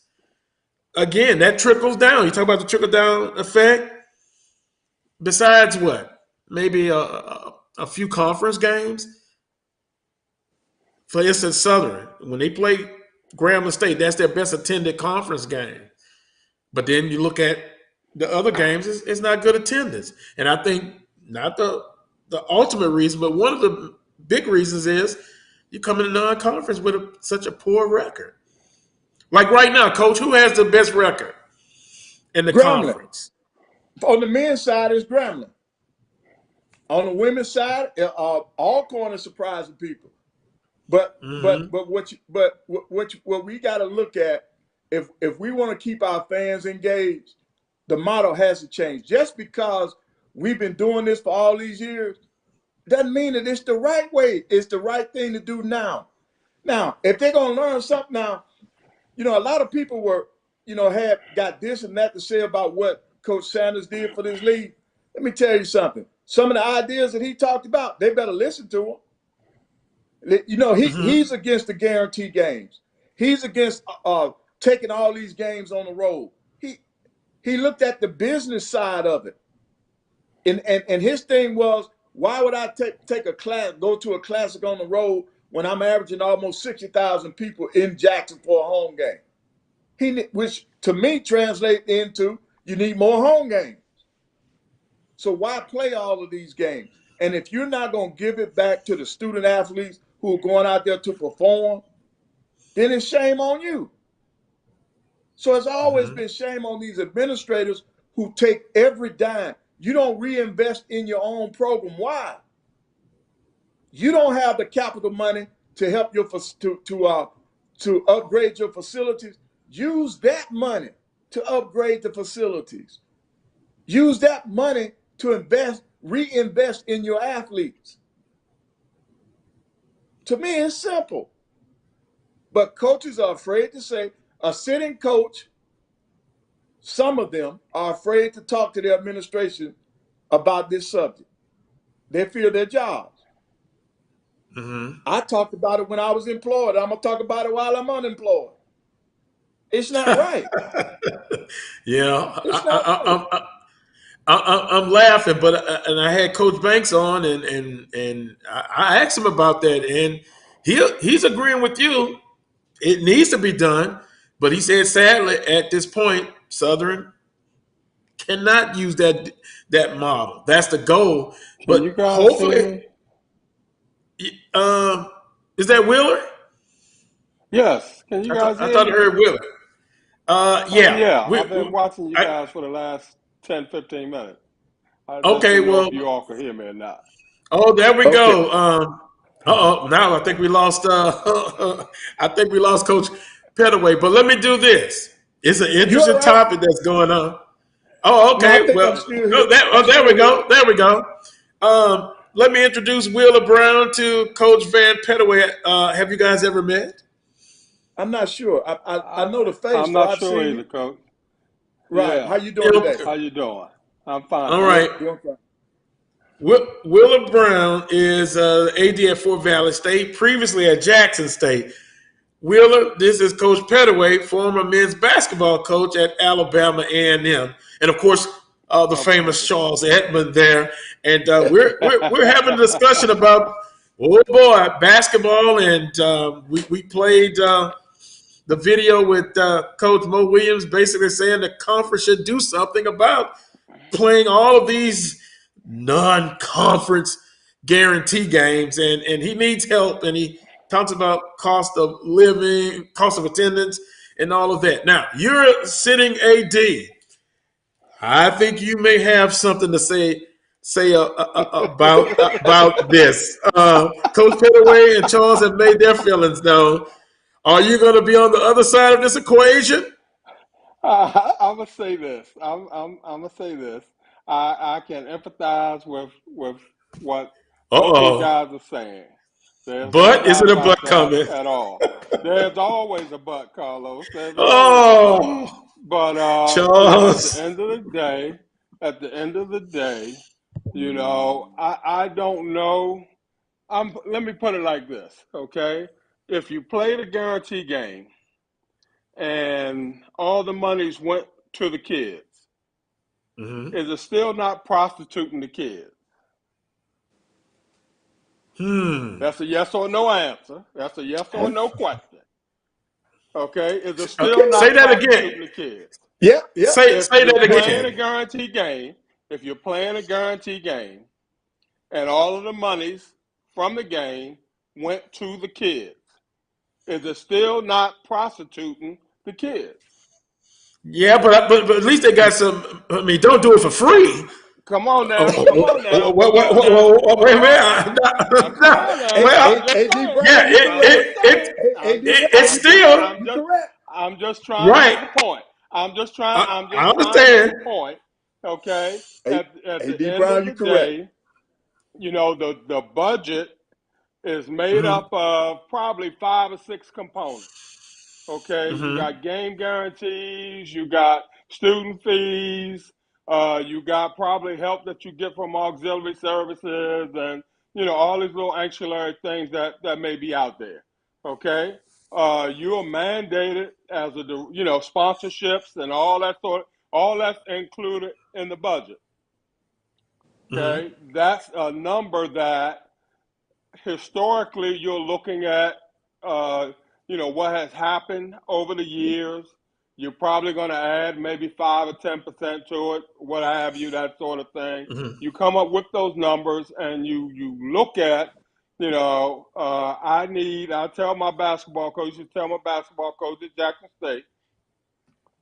Again, that trickles down. You talk about the trickle-down effect. Besides what? Maybe a few conference games. For instance, Southern, when they play Grambling State, that's their best attended conference game. But then you look at the other games, it's not good attendance. And I think not the ultimate reason, but one of the big reasons is you come in a non-conference with such a poor record. Like right now, Coach, who has the best record in the conference? On the men's side, it's Grambling. On the women's side, Alcorn is surprising people. But what we got to look at, if we want to keep our fans engaged, the model has to change. Just because we've been doing this for all these years doesn't mean that it's the right way. It's the right thing to do now. Now, if they're gonna learn something now, a lot of people got this and that to say about what Coach Sanders did for this league. Let me tell you something. Some of the ideas that he talked about, they better listen to him. He's against the guarantee games. He's against taking all these games on the road. He looked at the business side of it. And his thing was, why would I take a class, go to a classic on the road when I'm averaging almost 60,000 people in Jackson for a home game? Which to me translates into you need more home games. So why play all of these games? And if you're not going to give it back to the student athletes who are going out there to perform, then it's shame on you. So it's always been shame on these administrators who take every dime. You don't reinvest in your own program. Why? You don't have the capital money to help to upgrade your facilities. Use that money to upgrade the facilities. Use that money to reinvest in your athletes. To me, it's simple. But coaches are afraid to say, a sitting coach, some of them are afraid to talk to their administration about this subject. They fear their jobs. I talked about it when I was employed. I'm going to talk about it while I'm unemployed. It's not right. I'm laughing, and I had Coach Banks on, and I asked him about that, and he's agreeing with you. It needs to be done, but he said, sadly, at this point, Southern cannot use that model. That's the goal. Can you But guys hear hopefully, me? is that Wheeler? Yes. Can you guys I hear thought I me? heard Wheeler. Oh, Yeah. yeah. I've been watching you guys for the last 10, 15 minutes. I just Okay. didn't know Well. if you all could hear me or not. Oh, there we Okay. go. Now I think we lost. I think we lost Coach Pettaway. But let me do this. It's an You all interesting right? topic that's going on. Oh, No, I okay. think I'm Well, still here. there we go. There we go. Let me introduce Wheeler Brown to Coach Van Pettaway. Have you guys ever met? I'm not sure. I know the face I'm though. not I've sure seen either, you. Coach. Right. Yeah. How you doing today? How you doing? I'm fine, All thanks. right. Doing fine. Wheeler Brown is AD at Fort Valley State, previously at Jackson State. Wheeler, this is Coach Pettaway, former men's basketball coach at Alabama A&M, and of course, the famous Charles Edmond there. And we're having a discussion about basketball, and we played the video with Coach Mo Williams, basically saying the conference should do something about playing all of these non-conference guarantee games, and he needs help, and he talks about cost of living, cost of attendance, and all of that. Now, you're sitting AD. I think you may have something to say about this. Coach Pettaway and Charles have made their feelings known. Are you going to be on the other side of this equation? I'm gonna say this. I'm gonna say this. I can empathize with what both of you guys are saying. There's no But is doubt it a about but that coming? at all. There's always a but, Carlos. There's always a but. Oh, But at the Charles. end of the day, I don't know. Let me put it like this, okay? If you play the guarantee game and all the monies went to the kids, is it still not prostituting the kids? That's a yes or no answer. That's a yes or no question. Okay, is it still not Say that prostituting again. the kids? Yeah. Say that Playing a again. guarantee game, if you're playing a guarantee game, and all of the monies from the game went to the kids, is it still not prostituting the kids? Yeah, but at least they got some. I mean, don't do it for free. Come on now. Come on now. Wait a minute. It's still. I'm just trying to make a point. I'm just trying to make a point. Okay. At the end of the day, the budget is made up of probably 5 or 6 components. Okay, you got game guarantees, you got student fees, you got probably help that you get from auxiliary services, and all these little ancillary things that may be out there. Okay, you are mandated as sponsorships and all that's included in the budget. Okay, that's a number that historically you're looking at. What has happened over the years. You're probably going to add maybe 5 or 10% to it, what have you, that sort of thing. You come up with those numbers and you look at, I tell my basketball coach at Jackson State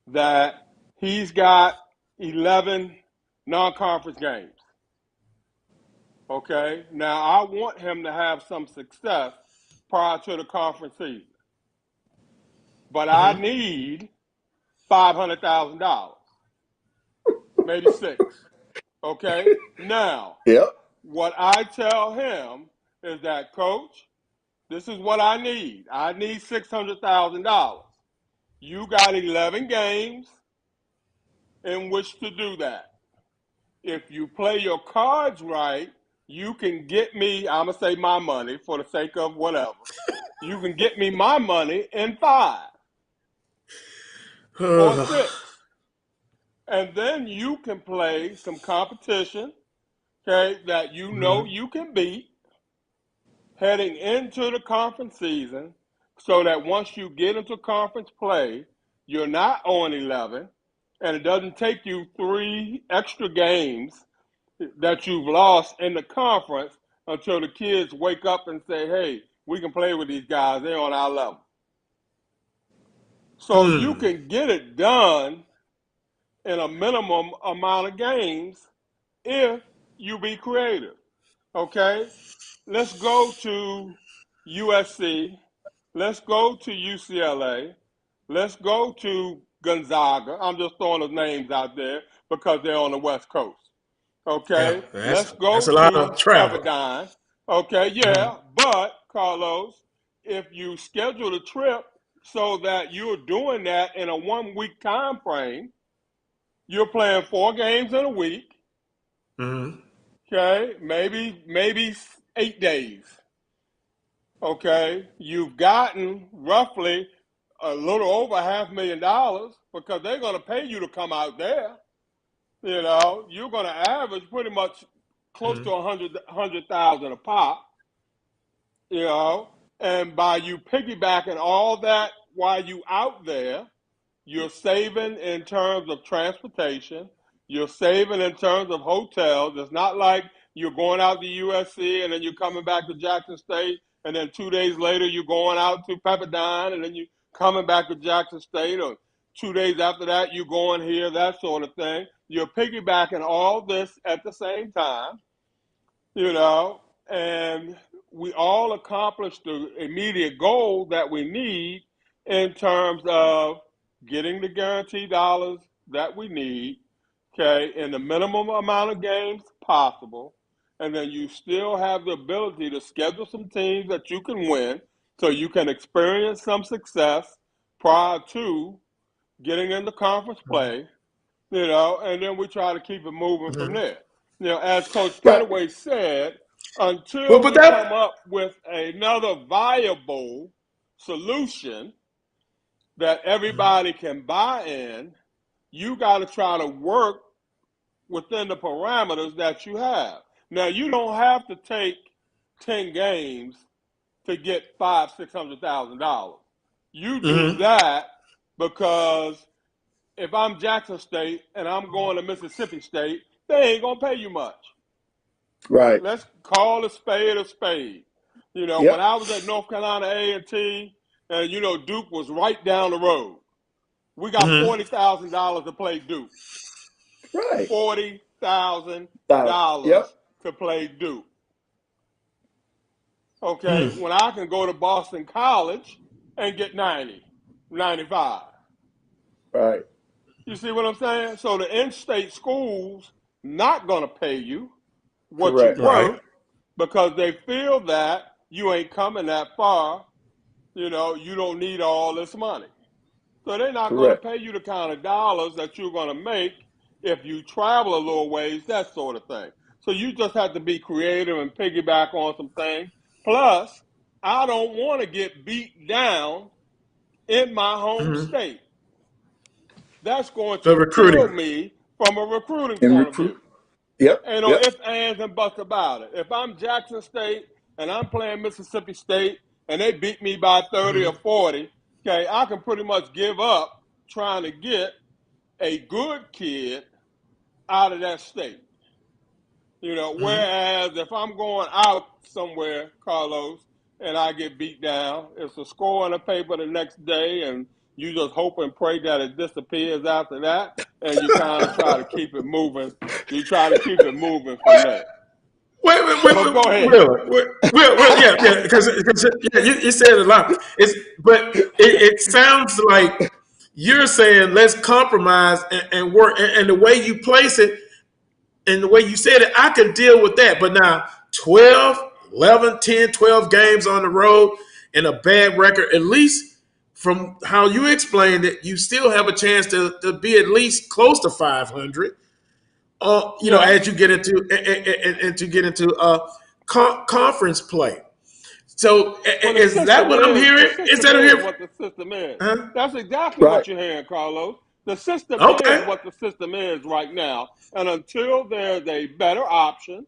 that he's got 11 non-conference games. Okay, now I want him to have some success prior to the conference season. But I need $500,000, maybe 6. Okay. Now, what I tell him is that, Coach, this is what I need. I need $600,000. You got 11 games in which to do that. If you play your cards right, you can get me. I'm gonna say my money for the sake of whatever. You can get me my money in 5 or 6. And then you can play some competition, okay, that you can beat heading into the conference season, so that once you get into conference play, you're not 0-11, and it doesn't take you 3 extra games that you've lost in the conference until the kids wake up and say, hey, we can play with these guys. They're on our level. So you can get it done in a minimum amount of games if you be creative. Okay? Let's go to USC. Let's go to UCLA. Let's go to Gonzaga. I'm just throwing those names out there because they're on the West Coast. Okay, Yeah, let's go that's a lot to of travel. Pepperdine. Okay, yeah, but Carlos, if you schedule a trip so that you're doing that in a 1-week time frame, you're playing 4 games in a week. Okay, maybe 8 days. Okay, you've gotten roughly a little over $500,000 because they're going to pay you to come out there. You know, you're going to average pretty much close to 100,000 a pop. You know, and by you piggybacking all that while you out there, you're saving in terms of transportation. You're saving in terms of hotels. It's not like you're going out to USC and then you're coming back to Jackson State, and then 2 days later you're going out to Pepperdine, and then you're coming back to Jackson State, or 2 days after that you're going here, that sort of thing. You're piggybacking all this at the same time, you know, and we all accomplish the immediate goal that we need in terms of getting the guaranteed dollars that we need, okay, in the minimum amount of games possible. And then you still have the ability to schedule some teams that you can win so you can experience some success prior to getting into conference play, you know, and then we try to keep it moving from there. You know, as Coach Pettaway said, until we come up with another viable solution that everybody can buy in, you got to try to work within the parameters that you have. Now, you don't have to take 10 games to get $500,000-$600,000. You do that because if I'm Jackson State and I'm going to Mississippi State, they ain't gonna pay you much. Right. Let's call a spade a spade. You know, when I was at North Carolina A&T, and you know Duke was right down the road, we got $40,000 to play Duke. Right. $40,000 to play Duke. Okay, when I can go to Boston College and get 90, 95. Right. You see what I'm saying? So the in-state schools not going to pay you what you're worth because they feel that you ain't coming that far. You know, you don't need all this money. So they're not going to pay you the kind of dollars that you're going to make if you travel a little ways, that sort of thing. So you just have to be creative and piggyback on some things. Plus, I don't want to get beat down in my home state. That's going to kill me from a recruiting point of view. Ain't no ifs, ands, and buts about it. If I'm Jackson State and I'm playing Mississippi State and they beat me by 30 or 40, okay, I can pretty much give up trying to get a good kid out of that state. You know, whereas if I'm going out somewhere, Carlos, and I get beat down, it's a score on the paper the next day, and you just hope and pray that it disappears after that, and you kind of try to keep it moving. You try to keep it moving from there. Wait, go ahead. Yeah, because you said a lot. But it sounds like you're saying let's compromise and work, and the way you place it and the way you said it, I can deal with that. But now 12, 11, 10, 12 games on the road and a bad record, at least from how you explained it, you still have a chance to be at least close to 500. You know, as you get into conference play. So is that what I'm hearing? Is that what the system is? That's exactly what you're hearing, Carlos. The system is what the system is right now. And until there's a better option,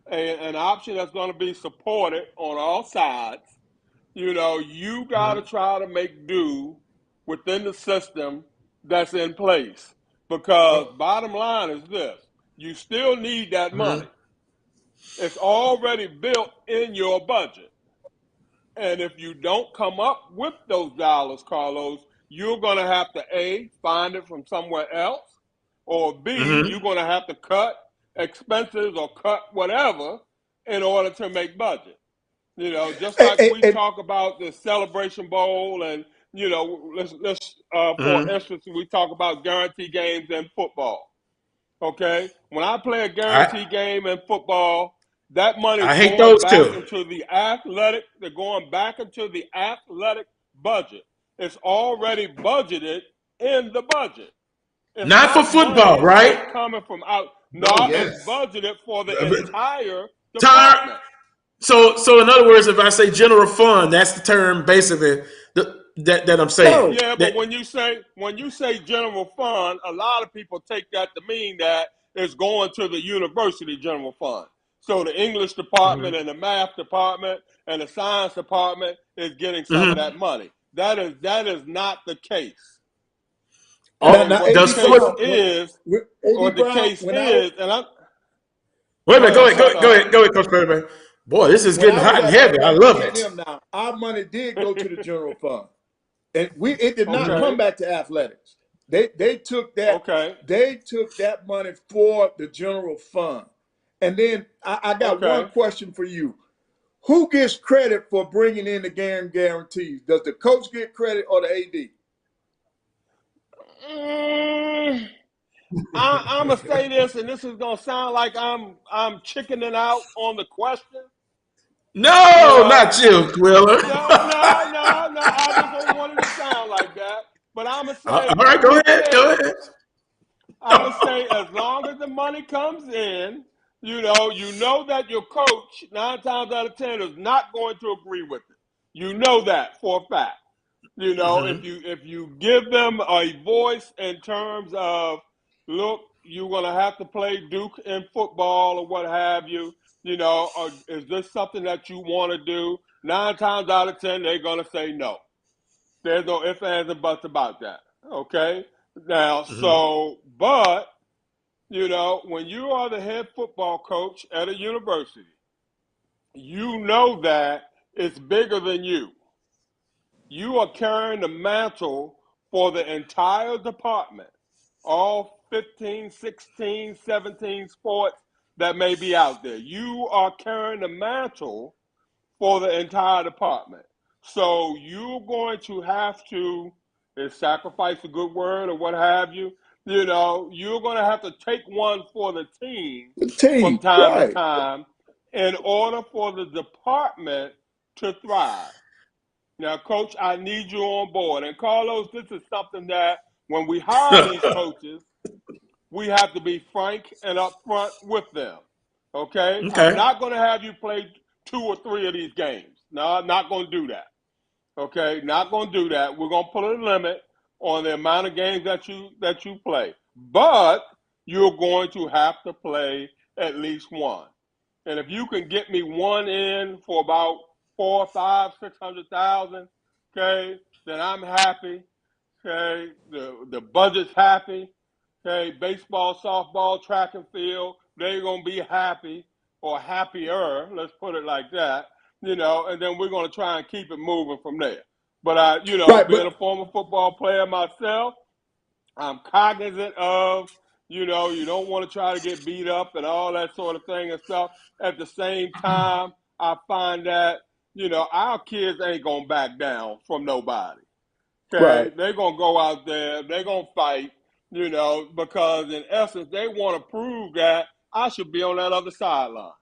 an option that's going to be supported on all sides, you know, you got to try to make do within the system that's in place. Because bottom line is this: you still need that money. It's already built in your budget. And if you don't come up with those dollars, Carlos, you're going to have to A, find it from somewhere else, or B, you're going to have to cut expenses or cut whatever in order to make budget. You know, just like we talk about the Celebration Bowl and, you know, let's for instance, we talk about guarantee games in football. Okay? When I play a guarantee game in football, that money is going back into the athletic. They're going back into the athletic budget. It's already budgeted in the budget. It's not for football, right? It's coming from out. It's budgeted for the entire department. So in other words, if I say general fund, that's the term basically that I'm saying. Yeah, but when you say general fund, a lot of people take that to mean that it's going to the university general fund. So the English department and the math department and the science department is getting some of that money. That is not the case. Now, the case is, and I'm. Wait a minute, go ahead, Coach Pettaway. Boy, this is getting hot and heavy. I love it. Now, our money did go to the general fund, and it did not come back to athletics. They took that. Okay. They took that money for the general fund, and then I got one question for you: who gets credit for bringing in the guarantees? Does the coach get credit or the AD? I'm gonna say this, and this is gonna sound like I'm chickening out on the question. No, not you, Wheeler. No. I just don't want it to sound like that. But I'm gonna say, all right, go ahead. I'm gonna say, as long as the money comes in, you know that your coach 9 times out of 10 is not going to agree with it. You know that for a fact. You know, if you give them a voice in terms of, look, you're going to have to play Duke in football or what have you, you know, or is this something that you want to do? 9 times out of 10, they're going to say no. There's no ifs, ands, and buts about that. Okay? Now, but, you know, when you are the head football coach at a university, you know that it's bigger than you. You are carrying the mantle for the entire department, all 15, 16, 17 sports that may be out there. You are carrying the mantle for the entire department. So you're going to have to sacrifice a good word or what have you. You know, you're going to have to take one for the team from time to time in order for the department to thrive. Now, Coach, I need you on board. And, Carlos, this is something that when we hire these coaches, we have to be frank and upfront with them, okay? I'm not going to have you play 2 or 3 of these games. No, I'm not going to do that, okay? Not going to do that. We're going to put a limit on the amount of games that you play. But you're going to have to play at least one. And if you can get me one in for about 400,000, 500,000, 600,000, okay, then I'm happy. Okay, the budget's happy. Okay, baseball, softball, track and field, they're gonna be happy or happier. Let's put it like that. You know, and then we're gonna try and keep it moving from there. But being a former football player myself, I'm cognizant of, you know, you don't want to try to get beat up and all that sort of thing and stuff. At the same time, I find that, you know, our kids ain't going to back down from nobody. Okay? Right. They're going to go out there. They're going to fight, you know, because in essence, they want to prove that I should be on that other sideline.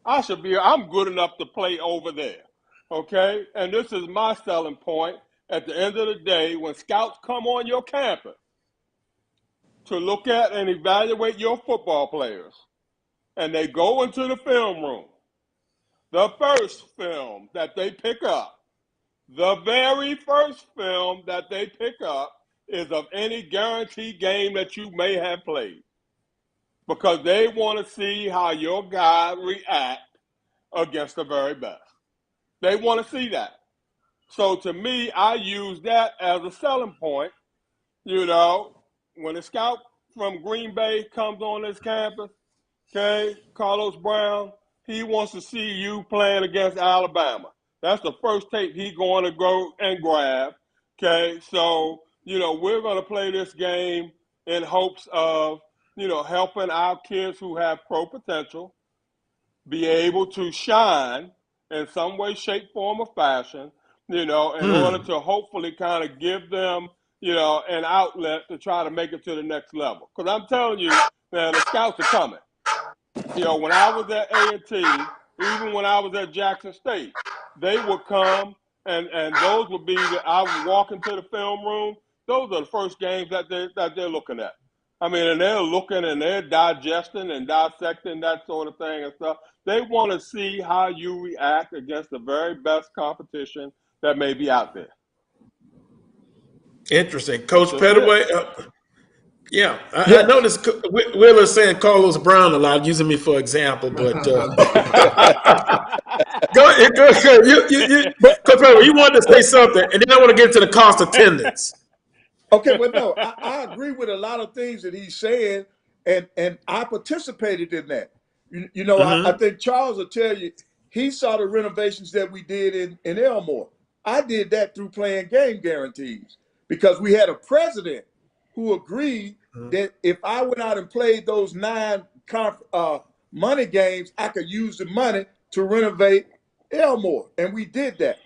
I'm good enough to play over there. Okay? And this is my selling point. At the end of the day, when scouts come on your campus to look at and evaluate your football players, and they go into the film room, the first film that they pick up, the very first film that they pick up is of any guaranteed game that you may have played, because they want to see how your guy react against the very best. They want to see that. So to me, I use that as a selling point, you know, when a scout from Green Bay comes on this campus, okay, Carlos Brown, he wants to see you playing against Alabama. That's the first tape he's going to go and grab. Okay, so, we're going to play this game in hopes of, helping our kids who have pro potential be able to shine in some way, shape, form, or fashion, in order to hopefully kind of give them, an outlet to try to make it to the next level. Because I'm telling you, man, the scouts are coming. When I was at A&T, even when I was at Jackson State, they would come and those would be I would walk into the film room. Those are the first games that they're looking at. I mean, and they're looking and they're digesting and dissecting that sort of thing and stuff. They want to see how you react against the very best competition that may be out there. Interesting. Coach Pettaway, I noticed Wheeler saying Carlos Brown a lot, using me for example, but go ahead. Coach Pettaway, you wanted to say something, and then I want to get into the cost attendance. Okay, well, no, I agree with a lot of things that he's saying, and I participated in that. I think Charles will tell you, he saw the renovations that we did in Elmore. I did that through playing game guarantees because we had a president who agreed that if I went out and played those 9 money games, I could use the money to renovate Elmore, and we did that.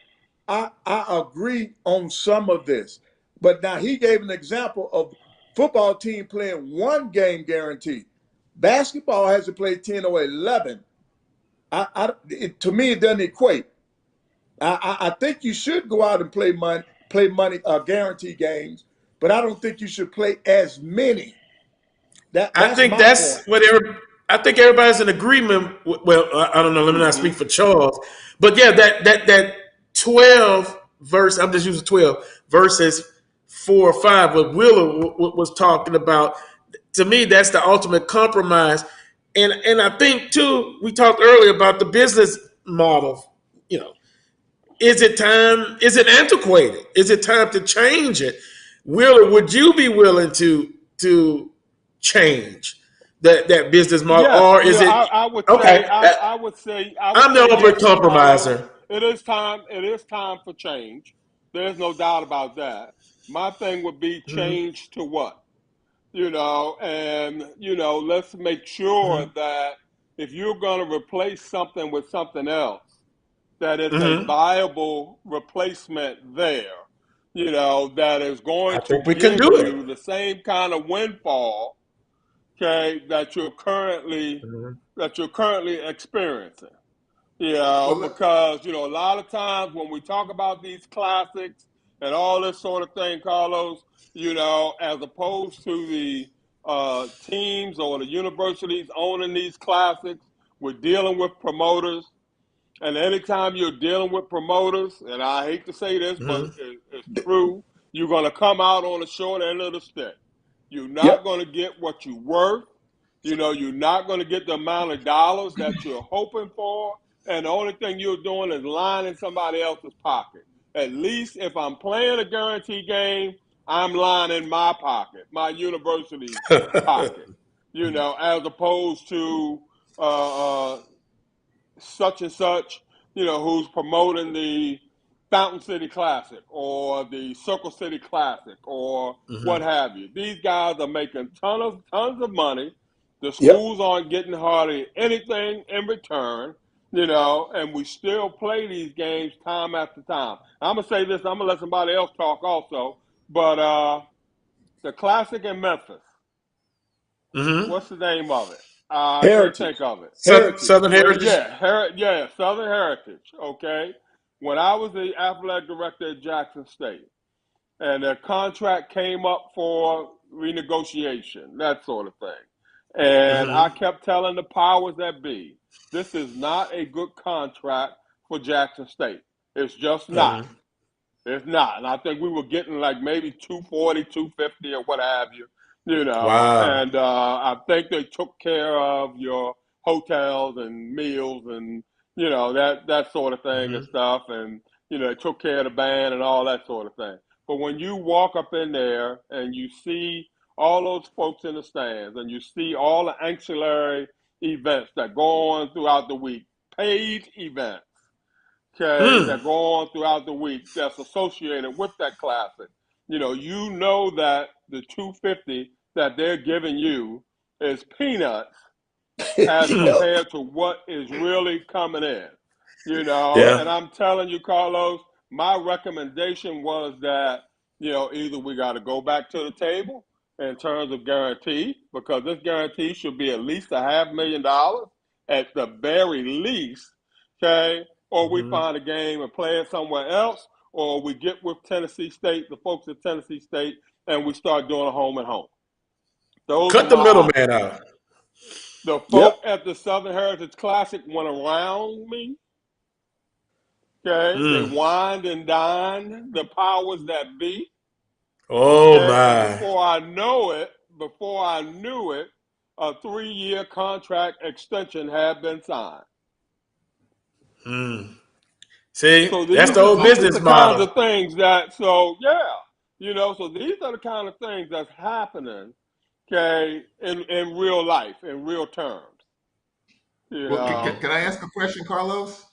I agree on some of this. But now he gave an example of football team playing 1 game guarantee. Basketball has to play 10 or 11. To me, it doesn't equate. I think you should go out and play money guarantee games, but I don't think you should play as many. I think everybody's in agreement. Well, I don't know. Let me not speak for Charles, but yeah, that 12 verse. I'm just using 12 versus 4 or 5. What Wheeler was talking about. To me, that's the ultimate compromise. And I think too, we talked earlier about the business model. Is it time? Is it antiquated? Is it time to change it? Wheeler, would you be willing to change that business model, yes, or is it? I would okay. say, I would say I'm the ultimate compromiser. It is time. It is time for change. There's no doubt about that. My thing would be change to what? Let's make sure that if you're going to replace something with something else, that it's a viable replacement there, that is going to give you the same kind of windfall, okay, that you're currently experiencing. Because, a lot of times when we talk about these classics and all this sort of thing, Carlos, as opposed to the teams or the universities owning these classics, we're dealing with promoters. And anytime you're dealing with promoters, and I hate to say this, but it's true, you're going to come out on the short end of the stick. You're not going to get what you're worth. You're not going to get the amount of dollars that you're hoping for. And the only thing you're doing is lining somebody else's pocket. At least if I'm playing a guarantee game, I'm lining my pocket, my university's pocket, as opposed to such and such, who's promoting the Fountain City Classic or the Circle City Classic or what have you. These guys are making tons of money. The schools aren't getting hardly anything in return, and we still play these games time after time. I'm going to say this, I'm going to let somebody else talk also, but the Classic in Memphis, what's the name of it? I can't think of it. Southern Heritage? Yeah, Southern Heritage, okay? When I was the athletic director at Jackson State, and the contract came up for renegotiation, that sort of thing. And I kept telling the powers that be, this is not a good contract for Jackson State. It's just not. It's not. And I think we were getting like maybe $240, $250 or what have you. Wow. And I think they took care of your hotels and meals and, that sort of thing and stuff. And, they took care of the band and all that sort of thing. But when you walk up in there and you see all those folks in the stands, and you see all the ancillary events that go on throughout the week, paid events, okay, that go on throughout the week that's associated with that classic. You know that the $250 that they're giving you is peanuts as compared to what is really coming in. And I'm telling you, Carlos, my recommendation was that, either we got to go back to the table in terms of guarantee, because this guarantee should be at least $500,000 at the very least, okay? Or we find a game and play it somewhere else, or we get with Tennessee State, the folks at Tennessee State, and we start doing a home and home. Cut the middleman out. The folk at the Southern Heritage Classic went around me. Okay, they wined and dined the powers that be. Oh, okay? my. And before I knew it, a 3-year contract extension had been signed. See, so that's the old business model. Kinds of things that, so these are the kind of things that's happening, okay, in real life, in real terms. Well, can I ask a question, Carlos?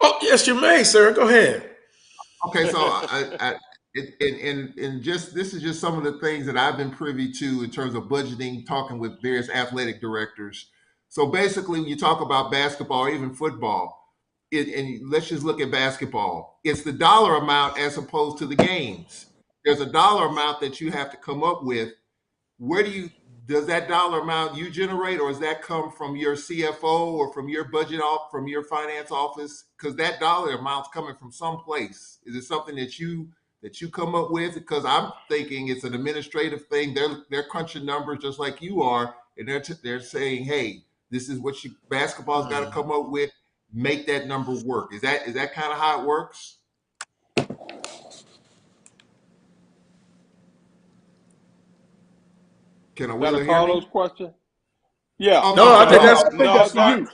Oh, yes, you may, sir. Go ahead. Okay, so this is just some of the things that I've been privy to in terms of budgeting, talking with various athletic directors. So basically, when you talk about basketball or even football, and let's just look at basketball, it's the dollar amount as opposed to the games. There's a dollar amount that you have to come up with. Does that dollar amount you generate, or does that come from your CFO or from your budget from your finance office? Because that dollar amount's coming from someplace. Is it something that you come up with? Because I'm thinking it's an administrative thing. They're crunching numbers just like you are, and they're saying, hey, this is what basketball's got to come up with. Make that number work. Is that kind of how it works? Can a Wheeler hear me? Question? Yeah. I think that's for you.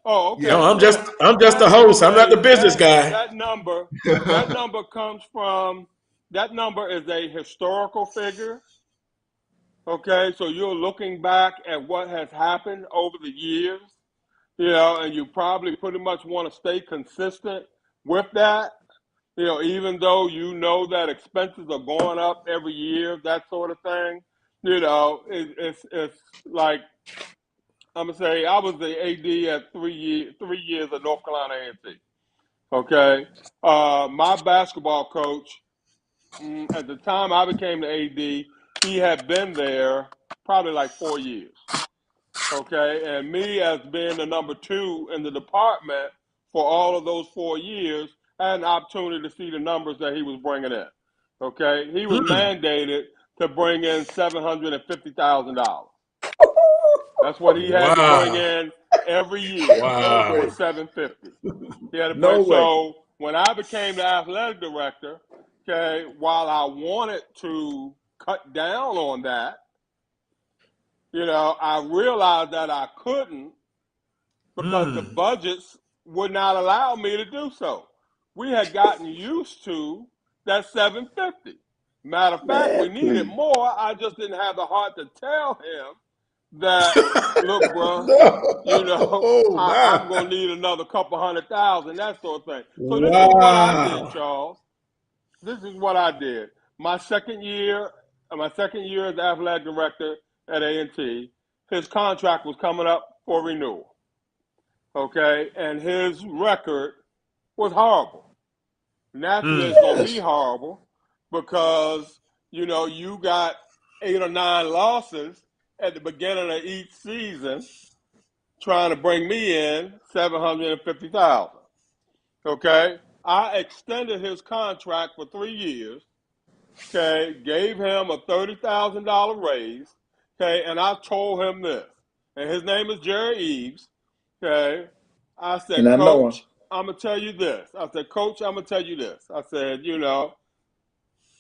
Oh, okay. No, I'm just the host. I'm not the business guy. That number comes from. That number is a historical figure. Okay, so you're looking back at what has happened over the years, and you probably pretty much want to stay consistent with that. Even though that expenses are going up every year, that sort of thing. It's like, I'm gonna say I was the AD at 3 years at North Carolina A&T. Okay, my basketball coach at the time I became the AD, he had been there probably like 4 years. Okay, and me as being the number 2 in the department for all of those 4 years, I had an opportunity to see the numbers that he was bringing in. Okay, he was mandated to bring in $750,000. That's what he had to bring in every year for $750,000. He had to bring. So when I became the athletic director, okay, while I wanted to cut down on that, I realized that I couldn't because the budgets would not allow me to do so. We had gotten used to that $750,000. Matter of fact, we needed more. I just didn't have the heart to tell him that, look, bro, I'm going to need another couple $100,000, that sort of thing. So this is what I did, Charles. This is what I did. My second year as athletic director at A&T, his contract was coming up for renewal. Okay, and his record was horrible. Naturally, it's going to be horrible because, you got 8 or 9 losses at the beginning of each season trying to bring me in $750,000. Okay, I extended his contract for 3 years. Okay, gave him a $30,000 raise. Okay, and I told him this, and his name is Jerry Eves. Okay, I said, Coach, I'm gonna tell you this. I said, Coach, I'm gonna tell you this. I said,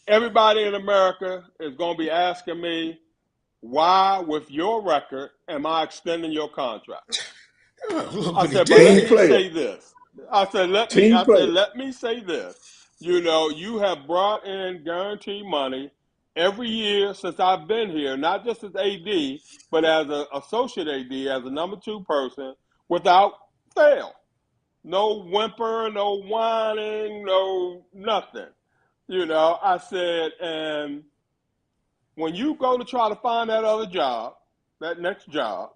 everybody in America is gonna be asking me, why, with your record, am I extending your contract? I said, but let me say this. I said, let me say this. You have brought in guarantee money every year since I've been here, not just as AD, but as an associate AD, as a number 2 person, without fail. No whimper, no whining, no nothing. I said, and when you go to try to find that other job, that next job,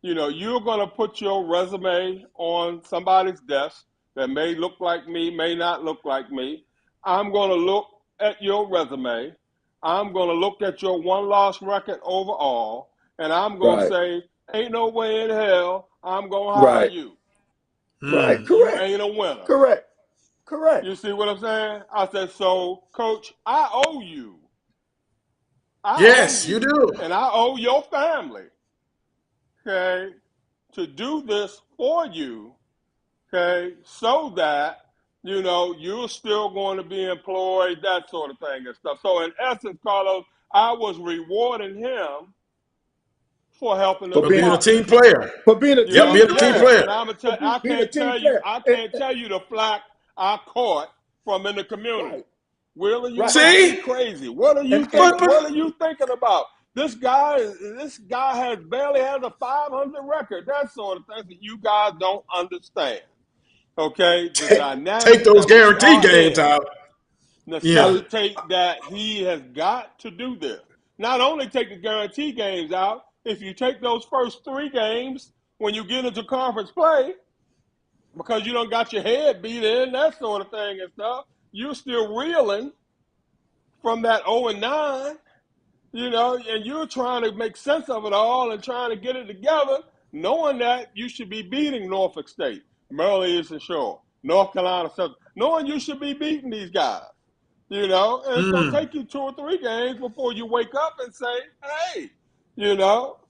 you're going to put your resume on somebody's desk that may look like me, may not look like me. I'm going to look at your resume. I'm going to look at your one-loss record overall, and I'm going to say, ain't no way in hell I'm going to hire you. Right, correct. You ain't a winner. Correct. You see what I'm saying? I said, so, Coach, I owe you. Yes, you do. And I owe your family, okay, to do this for you, okay, so that, you're still going to be employed, that sort of thing and stuff. So in essence, Carlos, I was rewarding him for helping the For being a department. team player. For being a team player. Being a team player. And I'm gonna I can't tell you the flack I caught from in the community. Will, you See? crazy. What are you thinking? What are you thinking about? This guy has barely has a 500 record, that sort of thing that you guys don't understand. Okay? The dynamics Take those that we guarantee are games in out. necessitate that he has got to do this. Not only take the guarantee games out, if you take those first 3 games when you get into conference play, because you don't got your head beat in, that sort of thing and stuff, you're still reeling from that 0-9, and you're trying to make sense of it all and trying to get it together, knowing that you should be beating Norfolk State, Maryland Eastern Shore, North Carolina Central, knowing you should be beating these guys, and it's going to take you 2 or 3 games before you wake up and say, hey,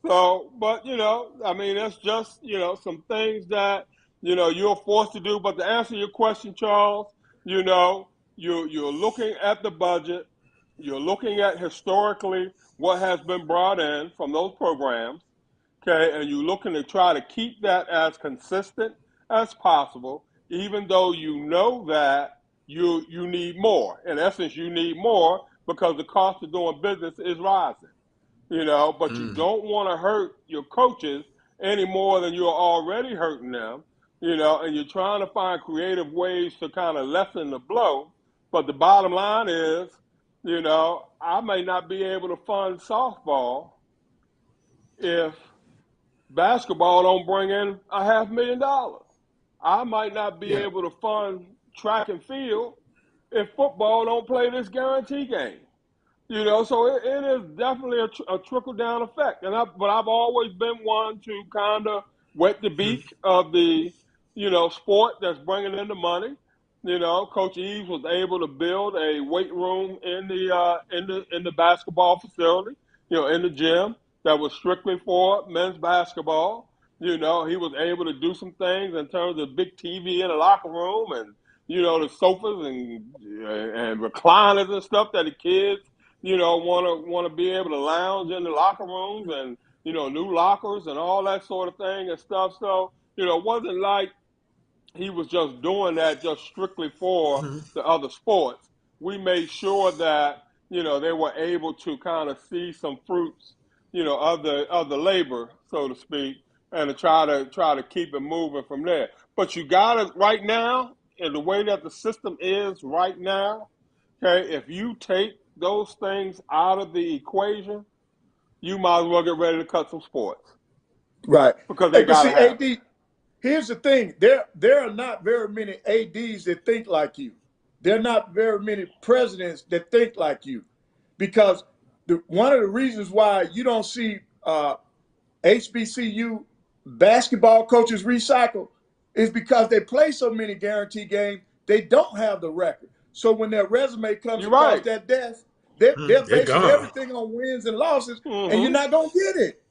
but, I mean, it's just, some things that, you're forced to do. But to answer your question, Charles, you're looking at the budget. You're looking at historically what has been brought in from those programs, okay, and you're looking to try to keep that as consistent as possible, even though you know that you need more. In essence, you need more because the cost of doing business is rising, but you don't want to hurt your coaches any more than you're already hurting them, and you're trying to find creative ways to kind of lessen the blow. But the bottom line is, I may not be able to fund softball if basketball don't bring in $500,000. I might not be able to fund track and field if football don't play this guarantee game. So it is definitely a trickle-down effect. But I've always been one to kind of wet the beak of the, sport that's bringing in the money. Coach Eves was able to build a weight room in the basketball facility, in the gym that was strictly for men's basketball. He was able to do some things in terms of big TV in the locker room and, the sofas and recliners and stuff that the kids, want to be able to lounge in the locker rooms and, new lockers and all that sort of thing and stuff. So, it wasn't like he was just doing that just strictly for the other sports. We made sure that, they were able to kind of see some fruits, of the labor, so to speak, and to try to keep it moving from there. But you got it right now, in the way that the system is right now, okay, if you take those things out of the equation, you might as well get ready to cut some sports. Right. Because they got to have AD, here's the thing. There are not very many ADs that think like you. There are not very many presidents that think like you. Because one of the reasons why you don't see HBCU basketball coaches recycle is because they play so many guarantee games, they don't have the record. So when their resume comes across that desk, they're basing everything on wins and losses, and you're not going to get it.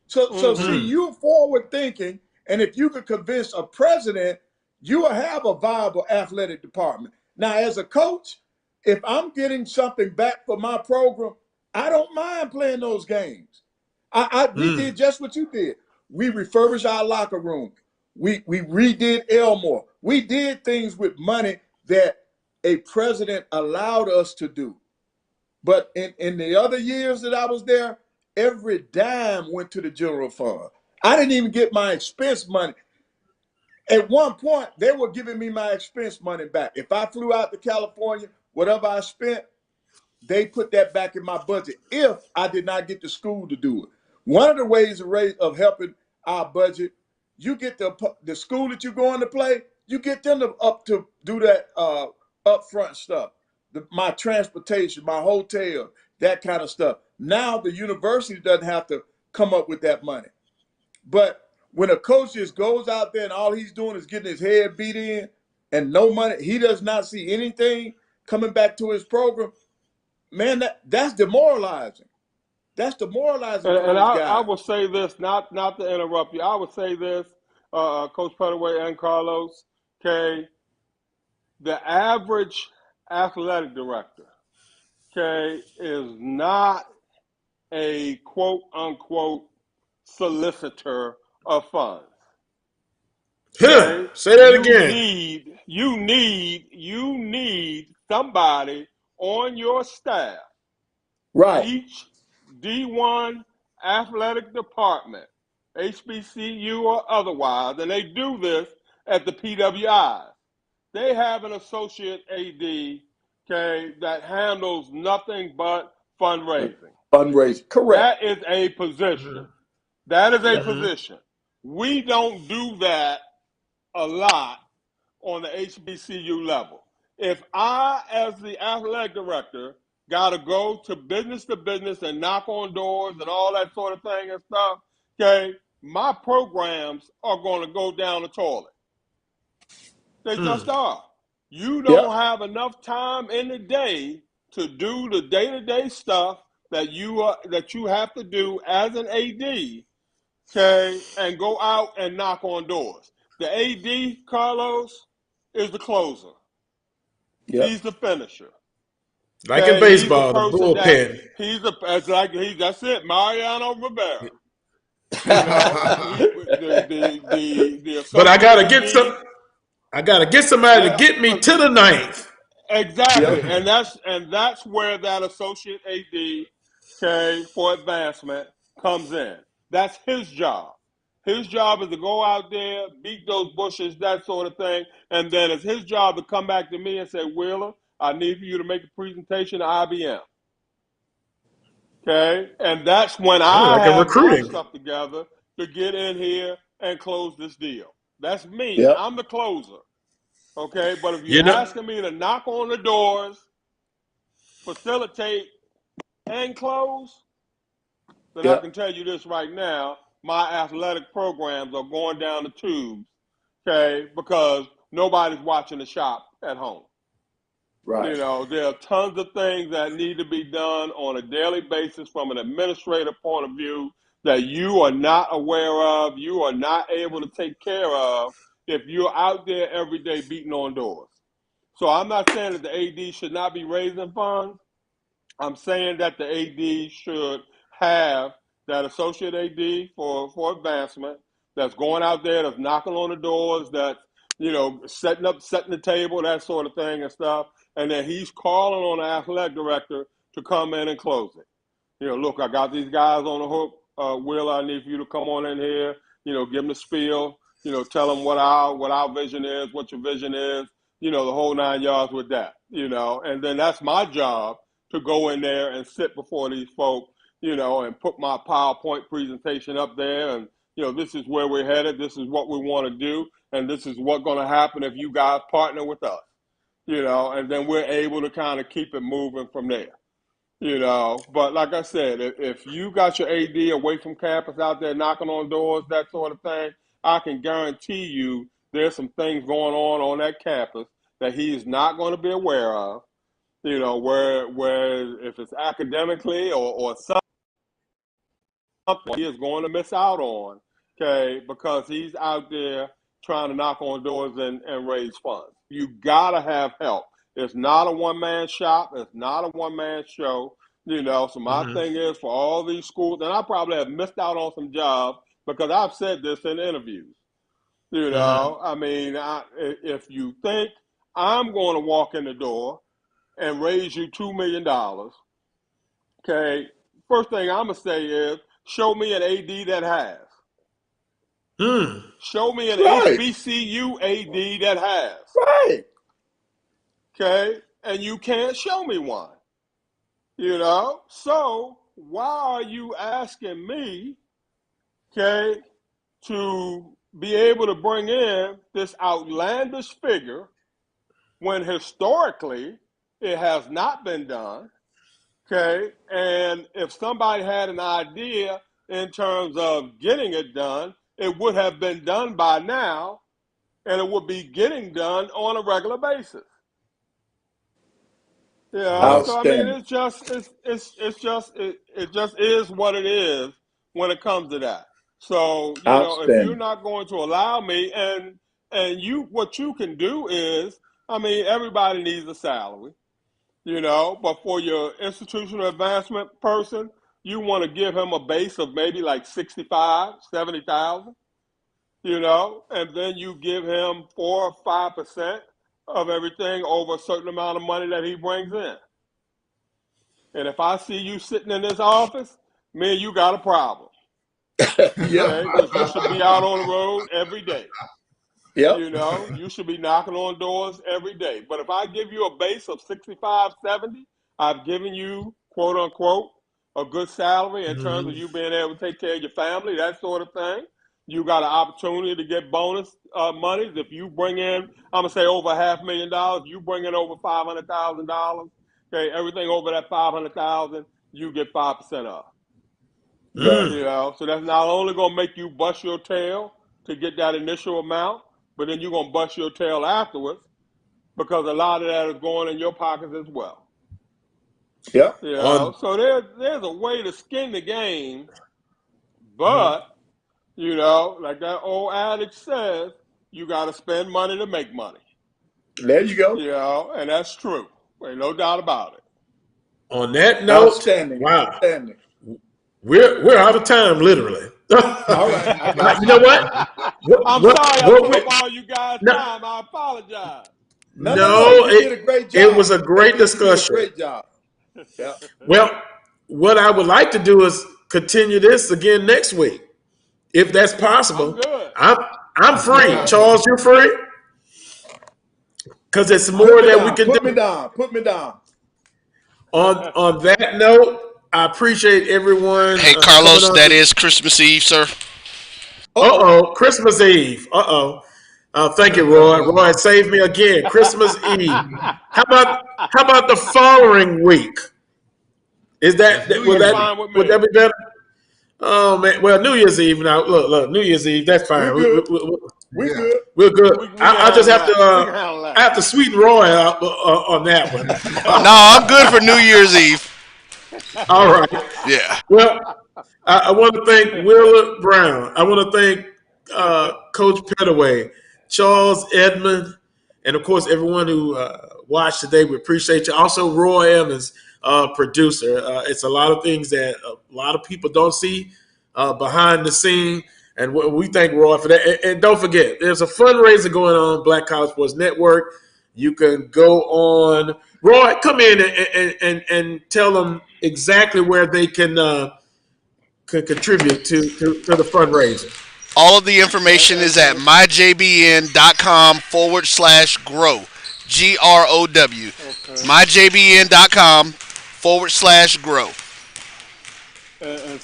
So see, you're forward thinking, and if you could convince a president, you will have a viable athletic department. Now, as a coach, if I'm getting something back for my program, I don't mind playing those games. We did just what you did. We refurbished our locker room. We redid Elmore. We did things with money that a president allowed us to do. But in the other years that I was there, every dime went to the general fund. I didn't even get my expense money. At one point, they were giving me my expense money back. If I flew out to California, whatever I spent, they put that back in my budget if I did not get the school to do it. One of the ways of helping our budget, you get the school that you're going to play, you get them to do that upfront stuff. My transportation, my hotel, that kind of stuff. Now the university doesn't have to come up with that money. But when a coach just goes out there and all he's doing is getting his head beat in and no money, he does not see anything coming back to his program, man, that's demoralizing. That's demoralizing for And those guys. I will say this, not to interrupt you. I would say this, Coach Pettaway and Carlos, okay, the average athletic director, okay, is not a quote-unquote solicitor of funds. Okay? Say that again. You need somebody on your staff. Right. Each D1 athletic department, HBCU or otherwise, and they do this at the PWI. They have an associate AD, okay, that handles nothing but fundraising. Fundraising, correct. That is a position. That is a position. We don't do that a lot on the HBCU level. If I, as the athletic director, got to go to business and knock on doors and all that sort of thing and stuff, okay, my programs are going to go down the toilet. They just are. You don't have enough time in the day to do the day-to-day stuff that you have to do as an AD, okay, and go out and knock on doors. The AD, Carlos, is the closer. Yep. He's the finisher. Like in baseball, the bullpen. That's it, Mariano Rivera. But I gotta get somebody to get me to the ninth. Exactly, and that's where that associate AD, okay, for advancement comes in. That's his job. His job is to go out there, beat those bushes, that sort of thing, and then it's his job to come back to me and say, Wheeler, I need for you to make a presentation to IBM. Okay? And that's when I have my stuff together to get in here and close this deal. That's me. Yep. I'm the closer. Okay? But if you're asking me to knock on the doors, facilitate, and close, then I can tell you this right now, my athletic programs are going down the tubes, okay, because nobody's watching the shop at home. Right. You know, there are tons of things that need to be done on a daily basis from an administrative point of view that you are not aware of, you are not able to take care of if you're out there every day beating on doors. So I'm not saying that the AD should not be raising funds. I'm saying that the AD should have that associate AD for advancement that's going out there, that's knocking on the doors, that's, you know, setting the table, that sort of thing and stuff. And then he's calling on the athletic director to come in and close it. You know, look, I got these guys on the hook. Will, I need for you to come on in here, you know, give them the spiel, you know, tell them what our vision is, what your vision is, you know, the whole 9 yards with that, you know. And then that's my job to go in there and sit before these folk, you know, and put my PowerPoint presentation up there and, you know, this is where we're headed, this is what we want to do, and this is what's going to happen if you guys partner with us, you know, and then we're able to kind of keep it moving from there, you know. But like I said, if you got your AD away from campus out there knocking on doors, that sort of thing, I can guarantee you there's some things going on that campus that he is not going to be aware of. You know, where if it's academically or something he is going to miss out on, okay, because he's out there trying to knock on doors and raise funds. You got to have help. It's not a one-man shop. It's not a one-man show, you know. So my thing is for all these schools, and I probably have missed out on some jobs because I've said this in interviews, you know. I mean, if you think I'm going to walk in the door and raise you $2 million, Okay, first thing I'm gonna say is show me an AD that has. Show me an HBCU AD that has. Right. Okay, and you can't show me one. You know, so why are you asking me, okay, to be able to bring in this outlandish figure when historically it has not been done? Okay, and if somebody had an idea in terms of getting it done, it would have been done by now, and it would be getting done on a regular basis. Yeah, so I mean, it just is what it is when it comes to that. So you know, if you're not going to allow me, and what you can do is, I mean, everybody needs a salary. You know, but for your institutional advancement person, you want to give him a base of maybe like 65, 70,000, you know, and then you give him 4 or 5% of everything over a certain amount of money that he brings in. And if I see you sitting in this office, me and you got a problem. Okay, because you should be out on the road every day. You know, you should be knocking on doors every day. But if I give you a base of 65, 70, I've given you, quote unquote, a good salary in terms of you being able to take care of your family, that sort of thing. You got an opportunity to get bonus monies. If you bring in, I'm going to say over $500,000, you bring in over $500,000, okay, everything over that $500,000, you get 5% off. You know, so that's not only going to make you bust your tail to get that initial amount, but then you're going to bust your tail afterwards because a lot of that is going in your pockets as well. Yeah. You know, so there's a way to skin the game, but, you know, like that old adage says, you got to spend money to make money. There you go. You know, and that's true. Ain't no doubt about it. On that note, outstanding. Wow. Outstanding. We're out of time, literally. All right. You know what? I'm sorry I took up all you guys' time. I apologize. No. You did a great job. It was a great discussion. You did a great job. Yeah. Well, what I would like to do is continue this again next week, if that's possible. I'm good. I'm free. Charles, you're free? Because it's more that we can do. Put me down. On that note, I appreciate everyone. Hey, Carlos, that is Christmas Eve, sir. Christmas Eve. Thank you, Roy. Roy saved me again. Christmas Eve. How about the following week? Would that be better? Oh man. Well, New Year's Eve now. Look, New Year's Eve. That's fine. We're good. We're good. I just have to. I have to sweeten Roy up on that one. No, I'm good for New Year's Eve. All right. Yeah. Well, I want to thank Willard Brown. I want to thank Coach Pettaway, Charles Edmond, and of course everyone who watched today. We appreciate you. Also, Roy Evans, producer. It's a lot of things that a lot of people don't see behind the scene, and we thank Roy for that. And don't forget, there's a fundraiser going on Black College Sports Network. You can go on. Roy, come in and tell them exactly where they can contribute to the fundraiser. All of the information is at myjbn.com/grow. GROW. myjbn.com/grow. And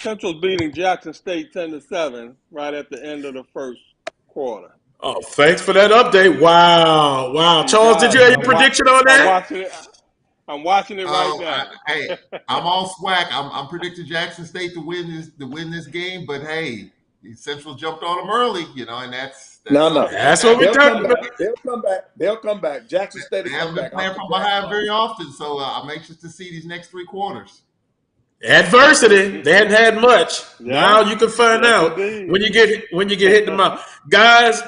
Central's beating Jackson State 10-7 right at the end of the first quarter. Oh, thanks for that update. Wow. Charles, did you have your prediction on that? I'm watching it right now. I'm all swag. I'm predicting Jackson State to win this game, but hey, Central jumped on them early, and that's no. That's what we're talking about. They'll come back. Jackson State will come back. They haven't been playing from behind very often, so I'm anxious to see these next 3 quarters. Adversity. They hadn't had much. Yeah. Now you can find out when you get hit in the mouth. Guys,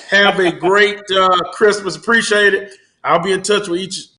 have a great Christmas. Appreciate it. I'll be in touch with each